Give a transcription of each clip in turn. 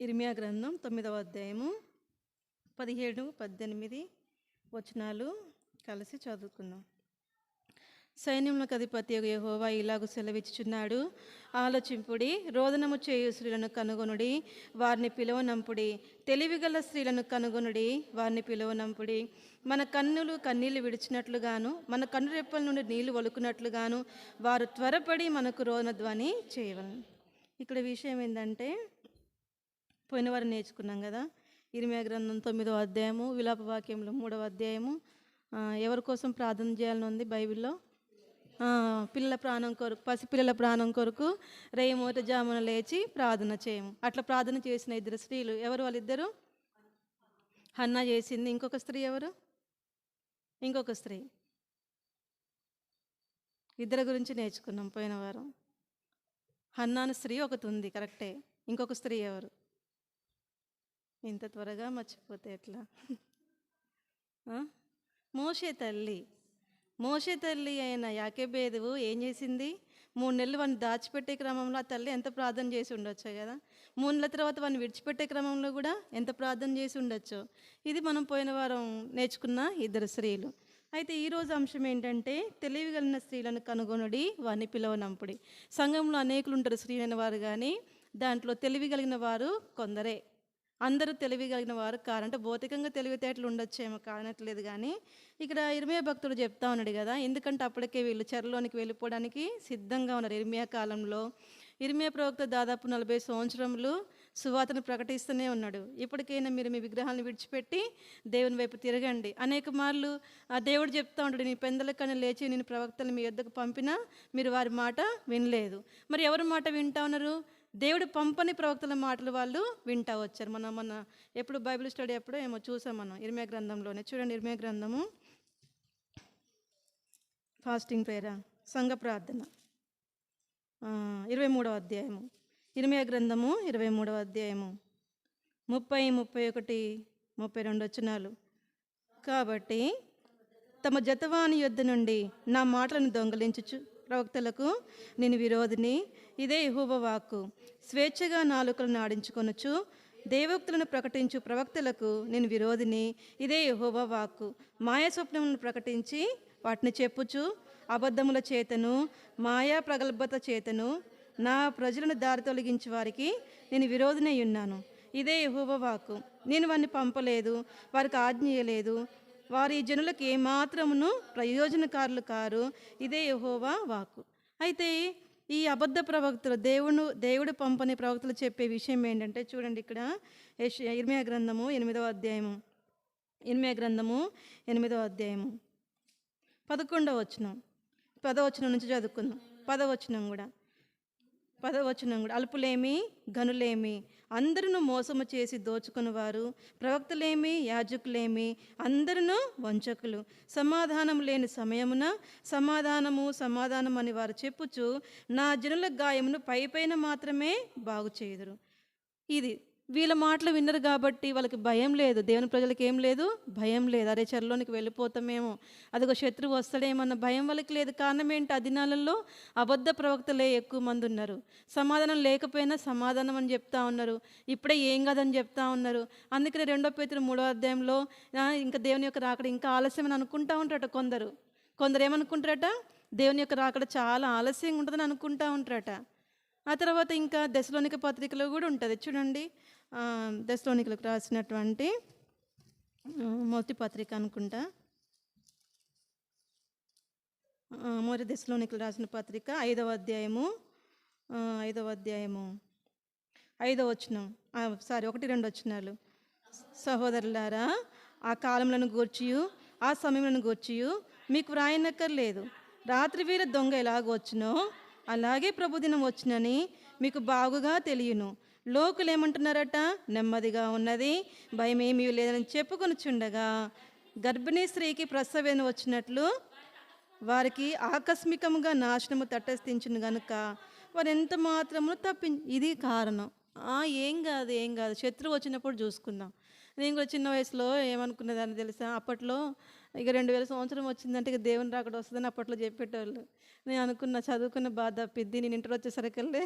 ఇర్మియా గ్రంథం 9వ అధ్యాయము 17, 18 వచనాలు కలిసి చదువుకుందాం. సైన్యములకు అధిపతి యెహోవా ఇలాగు సెలవిచ్చుచున్నాడు, ఆలోచింపుడి, రోదనము చేయు స్త్రీలను కనుగొనుడి, వారిని పిలువనంపుడి, తెలివిగల స్త్రీలను కనుగొనుడి, వారిని పిలువనంపుడి. మన కన్నులు కన్నీళ్లు విడిచినట్లుగాను, మన కన్నురెప్పల నుండి నీళ్లు ఒలుకున్నట్లుగాను వారు త్వరపడి మనకు రోదన ధ్వని చేయవలను. ఇక్కడ విషయం ఏంటంటే, పోయిన వారు నేర్చుకున్నాం కదా, ఇర్మియా గ్రంథం 9వ అధ్యాయము, విలాప వాక్యంలో 3వ అధ్యాయము. ఎవరి కోసం ప్రార్థన చేయాలని ఉంది బైబిల్లో? పిల్లల ప్రాణం కొరకు, పసిపిల్లల ప్రాణం కొరకు రేమోట జామున లేచి ప్రార్థన చేయము. అట్లా ప్రార్థన చేసిన ఇద్దరు స్త్రీలు ఎవరు? వాళ్ళిద్దరు హన్నా చేసింది. ఇంకొక స్త్రీ ఎవరు? ఇంకొక స్త్రీ. ఇద్దరి గురించి నేర్చుకున్నాం పోయిన వారం. హన్నాను స్త్రీ ఒకటి ఉంది, కరెక్టే. ఇంకొక స్త్రీ ఎవరు? ఇంత త్వరగా మర్చిపోతే ఎట్లా? మోషే తల్లి అయిన యాకెబేదువు ఏం చేసింది? 3 నెలలు వాడిని దాచిపెట్టే క్రమంలో ఆ తల్లి ఎంత ప్రార్థన చేసి ఉండొచ్చో కదా. 3 నెలల తర్వాత వాడిని విడిచిపెట్టే క్రమంలో కూడా ఎంత ప్రార్థన చేసి ఉండొచ్చు. ఇది మనం పోయిన వారం నేర్చుకున్న ఇద్దరు స్త్రీలు. అయితే ఈరోజు అంశం ఏంటంటే, తెలివిగలిగిన స్త్రీలను కనుగొనుడి, వారిని పిలవనంపుడి. సంఘంలో అనేకులు ఉంటారు స్త్రీలైన వారు, కానీ దాంట్లో తెలివిగలిగిన వారు కొందరే. అందరూ తెలివిగలిగిన వారు కారంటే భౌతికంగా తెలివితేటలు ఉండొచ్చేమో, కానట్లేదు. కానీ ఇక్కడ ఇర్మియా భక్తుడు చెప్తా ఉన్నాడు కదా, ఎందుకంటే అప్పటికే వీళ్ళు చెరలోనికి వెళ్ళిపోవడానికి సిద్ధంగా ఉన్నారు. ఇర్మియా కాలంలో ఇర్మియా ప్రవక్త దాదాపు 40 సంవత్సరములు సువార్తను ప్రకటిస్తూనే ఉన్నాడు. ఇప్పటికైనా మీరు మీ విగ్రహాలను విడిచిపెట్టి దేవుని వైపు తిరగండి. అనేక మార్లు ఆ దేవుడు చెప్తా ఉంటాడు, నీ పెందల కన్నా లేచి నేను ప్రవక్తలు మీ యొద్దకు పంపినా మీరు వారి మాట వినలేదు. మరి ఎవరి మాట వింటా ఉన్నారు? దేవుడు పంపని ప్రవక్తల మాటలు వాళ్ళు వింటా వచ్చారు. మన ఎప్పుడు బైబిల్ స్టడీ ఎప్పుడో ఏమో చూసాం మనం ఇర్మియా గ్రంథంలోనే. చూడండి, ఇర్మియా గ్రంథము ఫాస్టింగ్ ప్రేయర్, సంఘ ప్రార్థన, 23వ అధ్యాయము. ఇర్మియా గ్రంథము 23వ అధ్యాయము 30, 31, 32 వచనాలు. కాబట్టి తమ జతవాని యొద్ద నుండి నా మాటలను దొంగలించుచు ప్రవక్తలకు నేను విరోధిని, ఇదే యెహోవా వాక్కు. స్వేచ్ఛగా నాలుకలను ఆడించుకొనుచు దేవోక్తులను ప్రకటించు ప్రవక్తలకు నేను విరోధిని, ఇదే యెహోవా వాక్కు. మాయా స్వప్నములను ప్రకటించి వాటిని చెప్పుచు అబద్ధముల చేతను మాయా ప్రగల్భత చేతను నా ప్రజలను దారి తొలగించే వారికి నేను విరోధినై ఉన్నాను, ఇదే యెహోవా వాక్కు. నేను వారిని పంపలేదు, వారికి ఆజ్ఞయలేదు, వారి జనులకు ఏమాత్రమును ప్రయోజనకారులు కారు, ఇదే యెహోవా వాక్కు. అయితే ఈ అబద్ధ ప్రవక్తలు, దేవుడు పంపని ప్రవక్తలు చెప్పే విషయం ఏంటంటే, చూడండి ఇక్కడ ఇర్మియా గ్రంథము 8వ అధ్యాయము, ఇర్మియా గ్రంథము 8వ అధ్యాయము 11వ వచనం, 10వ వచనం నుంచి చదువుకుందాం. 10వ వచనం కూడా అల్పులేమి గనులేమి అందరూ మోసము చేసి దోచుకుని వారు, ప్రవక్తలేమి యాజకులేమి అందరూ వంచకులు. సమాధానం లేని సమయమున సమాధానం అని వారు చెప్పుచు నా జనుల గాయమును పైపైన మాత్రమే బాగు చేయుదురు. ఇది వీళ్ళ మాటలు విన్నారు కాబట్టి వాళ్ళకి భయం లేదు. దేవుని ప్రజలకు ఏం లేదు? భయం లేదు. అరే చెరలోనికి వెళ్ళిపోతామేమో, అదిగో శత్రువు వస్తాడేమన్న భయం వాళ్ళకి లేదు. కారణం ఏంటి? ఆ దినాలలో అబద్ధ ప్రవక్తలే ఎక్కువ మంది ఉన్నారు. సమాధానం లేకపోయినా సమాధానం అని చెప్తా ఉన్నారు, ఇప్పుడే ఏం కాదని చెప్తా ఉన్నారు. అందుకనే 2 పేతురు 3వ అధ్యాయంలో ఇంకా దేవుని యొక్క రాకడ ఇంకా ఆలస్యం అని అనుకుంటా ఉంటారట కొందరు ఏమనుకుంటారట? దేవుని యొక్క రాకడ చాలా ఆలస్యంగా ఉంటుందని అనుకుంటా ఉంటారట. ఆ తర్వాత ఇంకా దశలోనిక పత్రికలో కూడా ఉంటుంది. చూడండి, దశలోనికలకు రాసినటువంటి మొదటి పత్రిక అనుకుంటా, మొదటి దశలోనికలు రాసిన పత్రిక 5వ అధ్యాయము 5వ వచనం, 1, 2 వచనాలు. సహోదరులారా, ఆ కాలములను గూర్చియు ఆ సమయములను గూర్చియు మీకు వ్రాయనక్కర్లేదు. రాత్రి వేళ దొంగ ఎలాగొచ్చునో అలాగే ప్రభుదినం వచ్చునని మీకు బాగుగా తెలియను. లోకులు ఏమంటున్నారట? నెమ్మదిగా ఉన్నది, భయమేమీ లేదని చెప్పుకొనుచుండగా గర్భిణీ స్త్రీకి ప్రసవేదన వచ్చినట్లు వారికి ఆకస్మికంగా నాశనము తటస్థించును గనుక వారు ఎంత మాత్రము ఇది కారణం. ఏం కాదు, శత్రువు వచ్చినప్పుడు చూసుకుందాం. నేను కూడా చిన్న వయసులో ఏమనుకునేదాన్ని తెలుసా? అప్పట్లో ఇక 2000 సంవత్సరం వచ్చిందంటే ఇక దేవుని రాకడ వస్తుందని అప్పట్లో చెప్పేటోళ్ళు. నేను అనుకున్న చదువుకున్న బాధ తప్పిద్ది, నేను ఇంటర్ వచ్చేసరికల్లే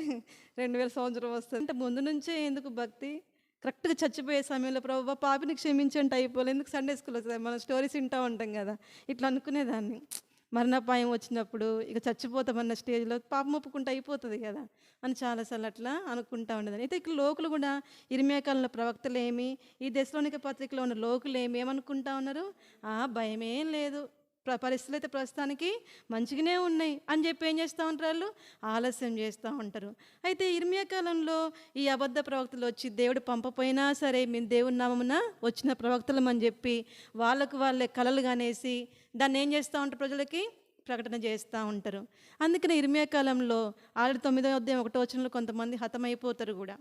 2000 సంవత్సరం వస్తుంది అంటే ముందు నుంచే ఎందుకు భక్తి? కరెక్ట్గా చచ్చిపోయే సమయంలో ప్రభువా పాపిని క్షమించండి అయిపోలేదు. ఎందుకు సండే స్కూల్లో మనం స్టోరీస్ వింటూ ఉంటాం కదా, ఇట్లా అనుకునేదాన్ని. మరణాపాయం వచ్చినప్పుడు ఇక చచ్చిపోతామన్న స్టేజ్లో పాపం ఒప్పుకుంటే అయిపోతుంది కదా అని చాలాసార్లు అట్లా అనుకుంటా ఉండేదాన్ని. అయితే ఇక్కడ లోకులు కూడా ఇర్మియా కాలంలో ప్రవక్తలేమి, ఈ దెస్సలోనిక పత్రికలో ఉన్న లోకులేమి ఏమనుకుంటా ఉన్నారు, భయమేం లేదు, పరిస్థితులు అయితే ప్రస్తుతానికి మంచిగానే ఉన్నాయి అని చెప్పి ఏం చేస్తూ ఉంటారు, వాళ్ళు ఆలస్యం చేస్తూ ఉంటారు. అయితే ఇర్మియా కాలంలో ఈ అబద్ధ ప్రవక్తలు వచ్చి దేవుడు పంపపోయినా సరే మేము దేవుని నామమున వచ్చిన ప్రవక్తలం అని చెప్పి వాళ్ళకు వాళ్ళే కలలు కానేసి దాన్ని ఏం చేస్తూ ఉంటారు, ప్రజలకి ప్రకటన చేస్తూ ఉంటారు. అందుకనే ఇర్మియా కాలంలో 9వ అధ్యాయం 1వ వచనంలో కొంతమంది హతమైపోతారు కూడా.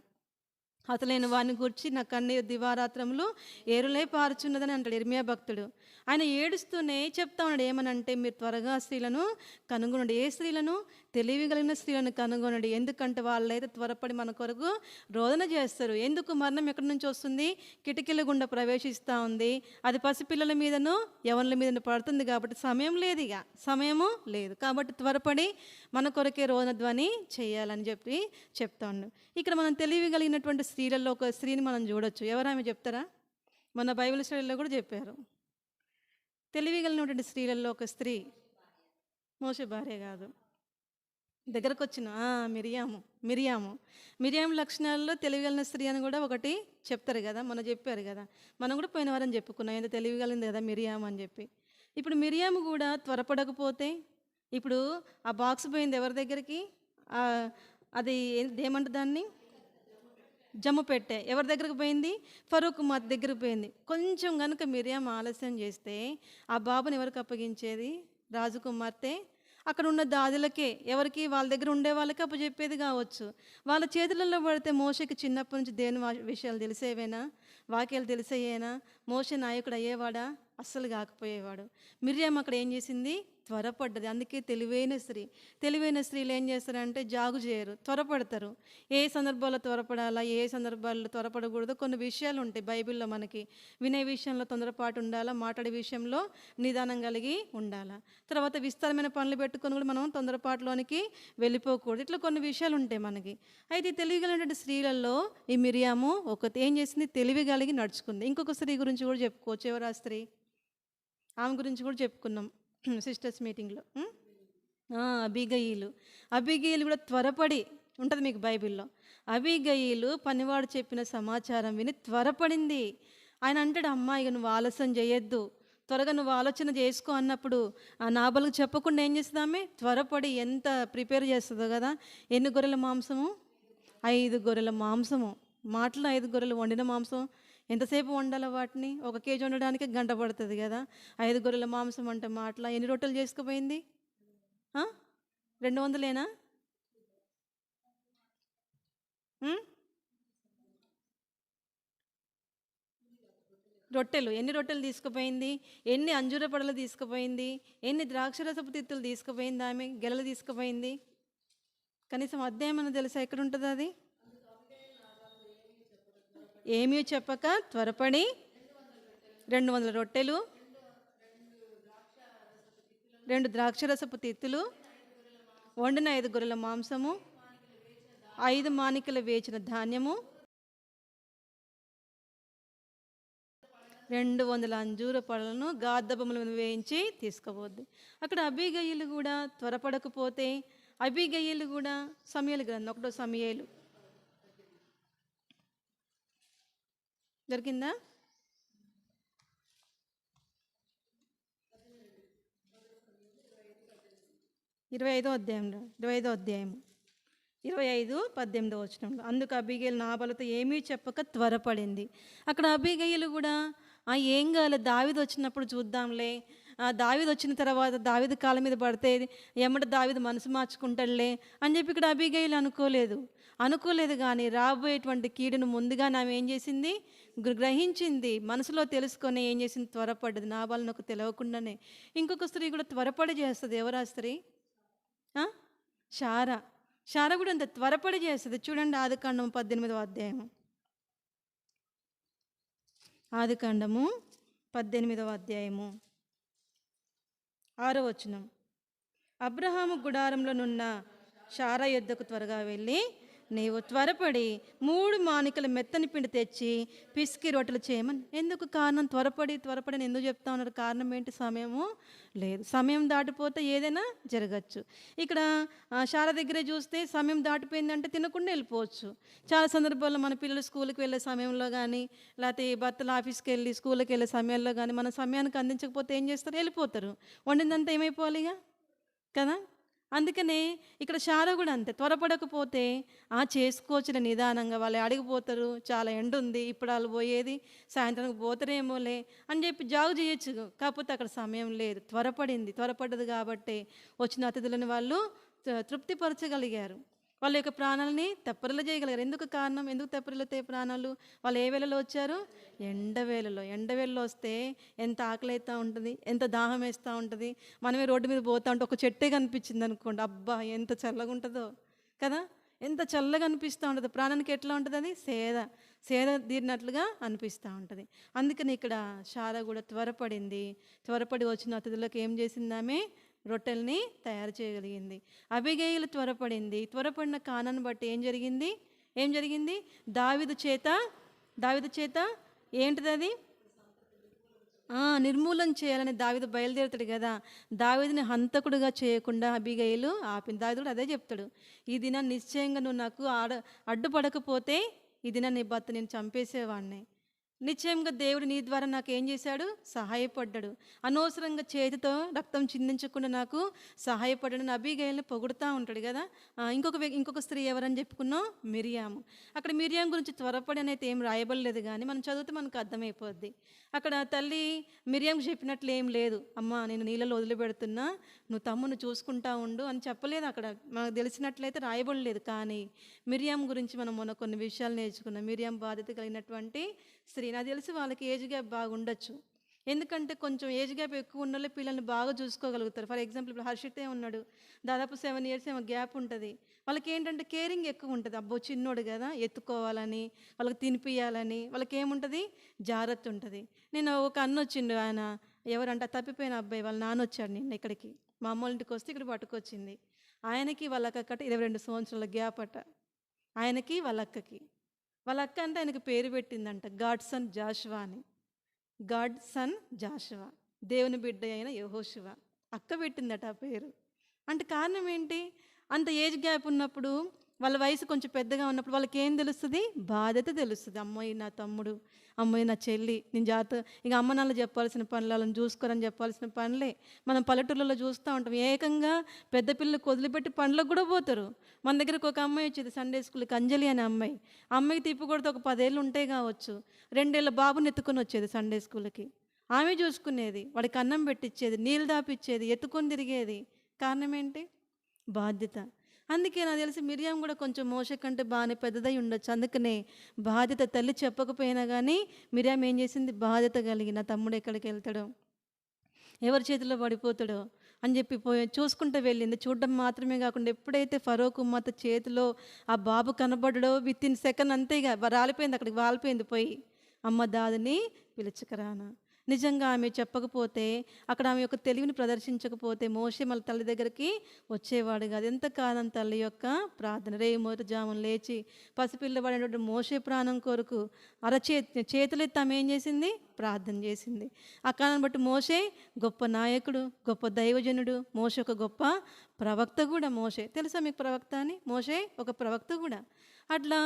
హతలేని వారిని గూర్చి నా కన్నీరు దివారాత్రములు ఏరులై పారుచున్నదని అంటాడు ఇర్మియా భక్తుడు. ఆయన ఏడుస్తూనే చెప్తా ఉన్నాడు ఏమనంటే, మీరు త్వరగా స్త్రీలను కనుగొనండి. ఏ స్త్రీలను? తెలివి కలిగిన స్త్రీలను కనుగొనండి. ఎందుకంటే వాళ్ళైతే త్వరపడి మన కొరకు రోదన చేస్తారు. ఎందుకు? మరణం ఎక్కడి నుంచి వస్తుంది? కిటికీల గుండా ప్రవేశిస్తూ ఉంది. అది పసిపిల్లల మీదను యవనుల మీదను పడుతుంది. కాబట్టి సమయం లేదు, ఇక సమయము లేదు. కాబట్టి త్వరపడి మన కొరకే రోదన ధ్వని చేయాలని చెప్పి చెప్తా ఉన్నాడు. ఇక్కడ మనం తెలివి కలిగినటువంటి స్త్రీలలో ఒక స్త్రీని మనం చూడొచ్చు. ఎవరామె చెప్తారా? మన బైబిల్ స్టడీలో కూడా చెప్పారు. తెలివి కలిగినటువంటి స్త్రీలలో ఒక స్త్రీ మోషే భార్య కాదు, దగ్గరకు వచ్చిన మిరియాము లక్షణాల్లో తెలివిగలిగిన స్త్రీ అని కూడా ఒకటి చెప్తారు కదా, మనం చెప్పారు కదా. మనం కూడా పోయిన వారని చెప్పుకున్నాం, ఎంత తెలివిగలిగింది కదా మిరియాము అని చెప్పి. ఇప్పుడు మిరియాము కూడా త్వరపడకపోతే, ఇప్పుడు ఆ బాక్స్ పోయింది ఎవరి దగ్గరికి, అది ఏమంటుంది దాన్ని, జమ్ము పెట్టే ఎవరి దగ్గరకు పోయింది, ఫరూక్ మాత దగ్గరకు పోయింది. కొంచెం కనుక మిరియాము ఆలస్యం చేస్తే ఆ బాబుని ఎవరికి అప్పగించేది, రాజకుమార్తె అక్కడ ఉన్న దాదులకే, ఎవరికి, వాళ్ళ దగ్గర ఉండే వాళ్ళకి అప్పచెప్పేది కావచ్చు. వాళ్ళ చేతులలో పడితే మోషేకి చిన్నప్పటి నుంచి దేని విషయాలు తెలిసేవేనా, వాక్యాలు తెలిసేయేనా, మోషే నాయకుడు అయ్యేవాడా? అస్సలు కాకపోయేవాడు. మిరియాము అక్కడ ఏం చేసింది, త్వరపడ్డది. అందుకే తెలివైన స్త్రీలు ఏం చేస్తారంటే జాగు చేయరు, త్వరపడతారు. ఏ సందర్భాల్లో త్వరపడాలా, ఏ సందర్భాల్లో త్వరపడకూడదు, కొన్ని విషయాలు ఉంటాయి బైబిల్లో మనకి. వినే విషయంలో తొందరపాటు ఉండాలా, మాట్లాడే విషయంలో నిదానం కలిగి ఉండాలా. తర్వాత విస్తారమైన పనులు పెట్టుకొని కూడా మనం తొందరపాటులోనికి వెళ్ళిపోకూడదు. ఇట్లా కొన్ని విషయాలు ఉంటాయి మనకి. అయితే తెలివి కలిగినటువంటి స్త్రీలలో ఈ మిరియాము ఒకటి ఏం చేసింది, తెలివి కలిగి నడుచుకుంది. ఇంకొక స్త్రీ గురించి కూడా చెప్పుకోవచ్చు. ఎవరు ఆ స్త్రీ? ఆమె గురించి కూడా చెప్పుకున్నాం సిస్టర్స్ మీటింగ్లో. అబీగయీలు కూడా త్వరపడి ఉంటుంది మీకు బైబిల్లో. అబీగయీలు పనివాడు చెప్పిన సమాచారం విని త్వరపడింది. ఆయన అంటాడు, అమ్మా ఇక నువ్వు ఆలస్యం చేయొద్దు, త్వరగా నువ్వు ఆలోచన చేసుకో అన్నప్పుడు ఆ నాబలకు చెప్పకుండా ఏం చేస్తుందామె, త్వరపడి ఎంత ప్రిపేర్ చేస్తుందో కదా. ఎన్ని గొర్రెల మాంసము? 5 గొర్రెల మాంసము. మాటలో 5 గొర్రెలు వండిన మాంసం ఎంతసేపు వండాలి వాటిని? 1 కేజీ వండడానికి గంట పడుతుంది కదా. 5 గొర్రెల మాంసం అంటే మాటల ఎన్ని రొట్టెలు చేసుకుపోయింది? 200 రొట్టెలు. ఎన్ని రొట్టెలు తీసుకుపోయింది? ఎన్ని అంజూర పడలు తీసుకుపోయింది? ఎన్ని ద్రాక్షరసపు తిత్తులు తీసుకుపోయింది? ఆమె గెలలు తీసుకుపోయింది. కనీసం అధ్యాయం అని తెలుసా ఎక్కడ ఉంటుంది అది? ఏమీ చెప్పక త్వరపడి 200 రొట్టెలు, 2 ద్రాక్షరసపు తిత్తులు, వండిన 5 గొర్రెల మాంసము, 5 మానికలు వేచిన ధాన్యము, 200 అంజూర పళ్ళను గాద్దబముల మీద వేయించి తీసుకుపోద్ది. అక్కడ అబీగయీలు కూడా త్వరపడకపోతే, అబీగయీలు కూడా సమూయేలు గ్రంథం 1వ సమూయేలు దొరికిందా? 25వ అధ్యాయంలో 25:18 వచనంలో, అందుకు అబీగయీలు నాబలుతో ఏమీ చెప్పక త్వరపడింది. అక్కడ అబీగయీలు కూడా ఏం కాలే, దావీదు వచ్చినప్పుడు చూద్దాంలే, దావీదు వచ్చిన తర్వాత దావీదు కాళ్ళ మీద పడితే ఎమ్మట దావీదు మనసు మార్చుకుంటాడులే అని చెప్పి ఇక్కడ అబీగయీలు అనుకోలేదు. కానీ రాబోయేటువంటి కీడును ముందుగానే ఆమె ఏం చేసింది, గ్రహించింది, మనసులో తెలుసుకొని ఏం చేసింది, త్వరపడ్డది. నాబాలునకు తెలియకుండానే. ఇంకొక స్త్రీ కూడా త్వరపడి చేస్తుంది. ఎవరు ఆ స్త్రీ? శారా కూడా అంత త్వరపడి చేస్తుంది. చూడండి ఆదికాండము 18వ అధ్యాయము. ఆదికాండము 18వ అధ్యాయము 6వ వచనం. అబ్రహాము గుడారంలో నున్న శారా యొద్దకు త్వరగా వెళ్ళి నీవు త్వరపడి 3 మానికల మెత్తని పిండి తెచ్చి పిసికి రొట్టెలు చేయమని. ఎందుకు కారణం? త్వరపడి త్వరపడి అని ఎందుకు చెప్తా ఉన్నారు? కారణం ఏంటి? సమయము లేదు. సమయం దాటిపోతే ఏదైనా జరగచ్చు. ఇక్కడ శాల దగ్గరే చూస్తే సమయం దాటిపోయిందంటే తినకుండా వెళ్ళిపోవచ్చు. చాలా సందర్భాల్లో మన పిల్లలు స్కూల్కి వెళ్ళే సమయంలో కానీ, లేకపోతే భర్తలు ఆఫీస్కి వెళ్ళి స్కూల్కి వెళ్ళే సమయాల్లో కానీ మన సమయానికి అందించకపోతే ఏం చేస్తారు? వెళ్ళిపోతారు. వండిందంతా ఏమైపోవాలిగా కదా. అందుకనే ఇక్కడ శార కూడా అంతే. త్వరపడకపోతే చేసుకోవచ్చులే నిదానంగా, వాళ్ళు అడిగిపోతారు, చాలా ఎండ ఉంది, ఇప్పుడు వాళ్ళు పోయేది సాయంత్రానికి పోతారేమోలే అని చెప్పి జాగు చేయొచ్చు. కాకపోతే అక్కడ సమయం లేదు, త్వరపడ్డది కాబట్టి వచ్చిన అతిథులను వాళ్ళు తృప్తిపరచగలిగారు. వాళ్ళ యొక్క ప్రాణాలని తెప్పరిల్ల చేయగలిగారు. ఎందుకు కారణం? ఎందుకు తెప్పరిల్లుతాయి ప్రాణాలు? వాళ్ళు ఏ వేళలో వచ్చారు? ఎండవేళలో వస్తే ఎంత ఆకలి అవుతూ ఉంటుంది, ఎంత దాహం వేస్తూ ఉంటుంది. మనమే రోడ్డు మీద పోతూ ఉంటే ఒక చెట్టే కనిపించింది అనుకోండి, అబ్బా ఎంత చల్లగా ఉంటుందో కదా. ఎంత చల్లగా అనిపిస్తూ ఉంటుంది. ప్రాణానికి ఎట్లా ఉంటుంది? అది సేద తీరినట్లుగా అనిపిస్తూ ఉంటుంది. అందుకని ఇక్కడ శార కూడా త్వరపడి వచ్చిన అతిథులకు ఏం చేసింది? ఆమె రొట్టెల్ని తయారు చేయగలిగింది. అబిగయీలు త్వరపడిన కానాన్ని బట్టి ఏం జరిగింది? దావీదు చేత ఏంటిది అది? నిర్మూలన చేయాలని దావీదు బయలుదేరుతాడు కదా. దావీదుని హంతకుడుగా చేయకుండా అబిగయీలు ఆపింది. దావీదు అదే చెప్తాడు, ఈ దినం నిశ్చయంగా నువ్వు నాకు అడ్డుపడకపోతే ఈ దినం నీ భర్త నేను చంపేసేవాడిని. నిశ్చయంగా దేవుడు నీ ద్వారా నాకు ఏం చేశాడు? సహాయపడ్డాడు. అనవసరంగా చేతితో రక్తం చిందించకుండా నాకు సహాయపడ్డాడు. అబీగయల్ని పొగుడుతూ ఉంటాడు కదా. ఇంకొక స్త్రీ ఎవరని చెప్పుకున్నాం? మిరియాము. అక్కడ మిరియాం గురించి త్వరపడి అనేది ఏం రాయబడలేదు, కానీ మనం చదివితే మనకు అర్థమైపోద్ది. అక్కడ తల్లి మిరియాం చెప్పినట్లు ఏం లేదు, అమ్మ నేను నీళ్ళలో వదిలిపెడుతున్నా, నువ్వు తమ్మును చూసుకుంటా ఉండు అని చెప్పలేదు. అక్కడ మనకు తెలిసినట్లయితే రాయబడలేదు. కానీ మిరియాం గురించి మనం మొన్న కొన్ని విషయాలు నేర్చుకున్నాం. మిరియాం బాధ్యత కలిగినటువంటి స్త్రీ. నాకు తెలిసి వాళ్ళకి ఏజ్ గ్యాప్ బాగుండొచ్చు. ఎందుకంటే కొంచెం ఏజ్ గ్యాప్ ఎక్కువ ఉన్న పిల్లల్ని బాగా చూసుకోగలుగుతారు. ఫర్ ఎగ్జాంపుల్ ఇప్పుడు హర్షితే ఉన్నాడు, దాదాపు 7 years ఏమో గ్యాప్ ఉంటుంది. వాళ్ళకి ఏంటంటే కేరింగ్ ఎక్కువ ఉంటుంది. అబ్బో చిన్నోడు కదా, ఎత్తుకోవాలని, వాళ్ళకి తినిపియాలని, వాళ్ళకి ఏముంటుంది? జాగ్రత్త ఉంటుంది. నేను ఒక అన్న వచ్చిండు, ఆయన ఎవరంటే తప్పిపోయిన అబ్బాయి వాళ్ళ నాన్న వచ్చాడు నిన్న ఇక్కడికి, మా అమ్మ ఇంటికి వస్తే ఇక్కడ పట్టుకొచ్చింది. ఆయనకి వాళ్ళ అక్క 22 సంవత్సరాల గ్యాప్ అట. ఆయనకి వాళ్ళ అక్కకి. వాళ్ళ అక్క అంటే ఆయనకి పేరు పెట్టిందంట, గాడ్ సన్ జాషువా, దేవుని బిడ్డ అయిన యెహోషువ. అక్క పెట్టిందట ఆ పేరు. అంటే కారణం ఏంటి? అంత ఏజ్ గ్యాప్ ఉన్నప్పుడు, వాళ్ళ వయసు కొంచెం పెద్దగా ఉన్నప్పుడు వాళ్ళకి ఏం తెలుస్తుంది? బాధ్యత తెలుస్తుంది. అమ్మాయి నా తమ్ముడు, అమ్మాయి నా చెల్లి, నేను ఇక అమ్మ నాన్న చెప్పాల్సిన పనులు, వాళ్ళని చూసుకోరని చెప్పాల్సిన పనులే. మనం పల్లెటూళ్ళలో చూస్తూ ఉంటాం, ఏకంగా పెద్ద పిల్లలకు వదిలిపెట్టి పనులకు కూడా పోతారు. మన దగ్గరకు ఒక అమ్మాయి వచ్చేది సండే స్కూల్కి, అంజలి అనే అమ్మాయికి తిప్పి కొడితే ఒక 10 ఏళ్ళు ఉంటే కావచ్చు, 2 ఏళ్ళ బాబుని ఎత్తుకొని వచ్చేది సండే స్కూల్కి. ఆమె చూసుకునేది, వాడికి అన్నం పెట్టించేది, నీళ్ళు దాపిచ్చేది, ఎత్తుకొని తిరిగేది. కారణం ఏంటి? బాధ్యత. అందుకే నాకు తెలిసి మిరియాం కూడా కొంచెం మోషే కంటే బాగానే పెద్దదై ఉండొచ్చు. అందుకనే బాధ్యత, తల్లి చెప్పకపోయినా కానీ మిరియాం ఏం చేసింది? బాధ్యత కలిగి, నా తమ్ముడు ఎక్కడికి వెళ్తాడో, ఎవరి చేతిలో పడిపోతాడో అని చెప్పి చూసుకుంటూ వెళ్ళింది. చూడడం మాత్రమే కాకుండా ఎప్పుడైతే ఫరో కుమార్తె చేతిలో ఆ బాబు కనబడ్డాడో వితిన్ సెకండ్ అంతే ఇక రాలిపోయింది, అక్కడికి వాలిపోయింది పోయి, అమ్మ దాదిని పిలుచుకురానా. నిజంగా ఆమె చెప్పకపోతే, అక్కడ ఆమె యొక్క తెలివిని ప్రదర్శించకపోతే మోషే మళ్ళీ తల్లి దగ్గరికి వచ్చేవాడు కాదు. ఎంతకాలం తల్లి యొక్క ప్రార్థన. మొదటి జామున లేచి పసిపిల్లబడినటువంటి మోషే ప్రాణం కొరకు చేతులెత్తి ఆమె ఏం చేసింది? ప్రార్థన చేసింది. ఆ కాలం బట్టి మోషే గొప్ప నాయకుడు, గొప్ప దైవజనుడు, మోషే ఒక గొప్ప ప్రవక్త కూడా. మోషే తెలుసా మీకు ప్రవక్త అని? మోషే ఒక ప్రవక్త కూడా. అట్లా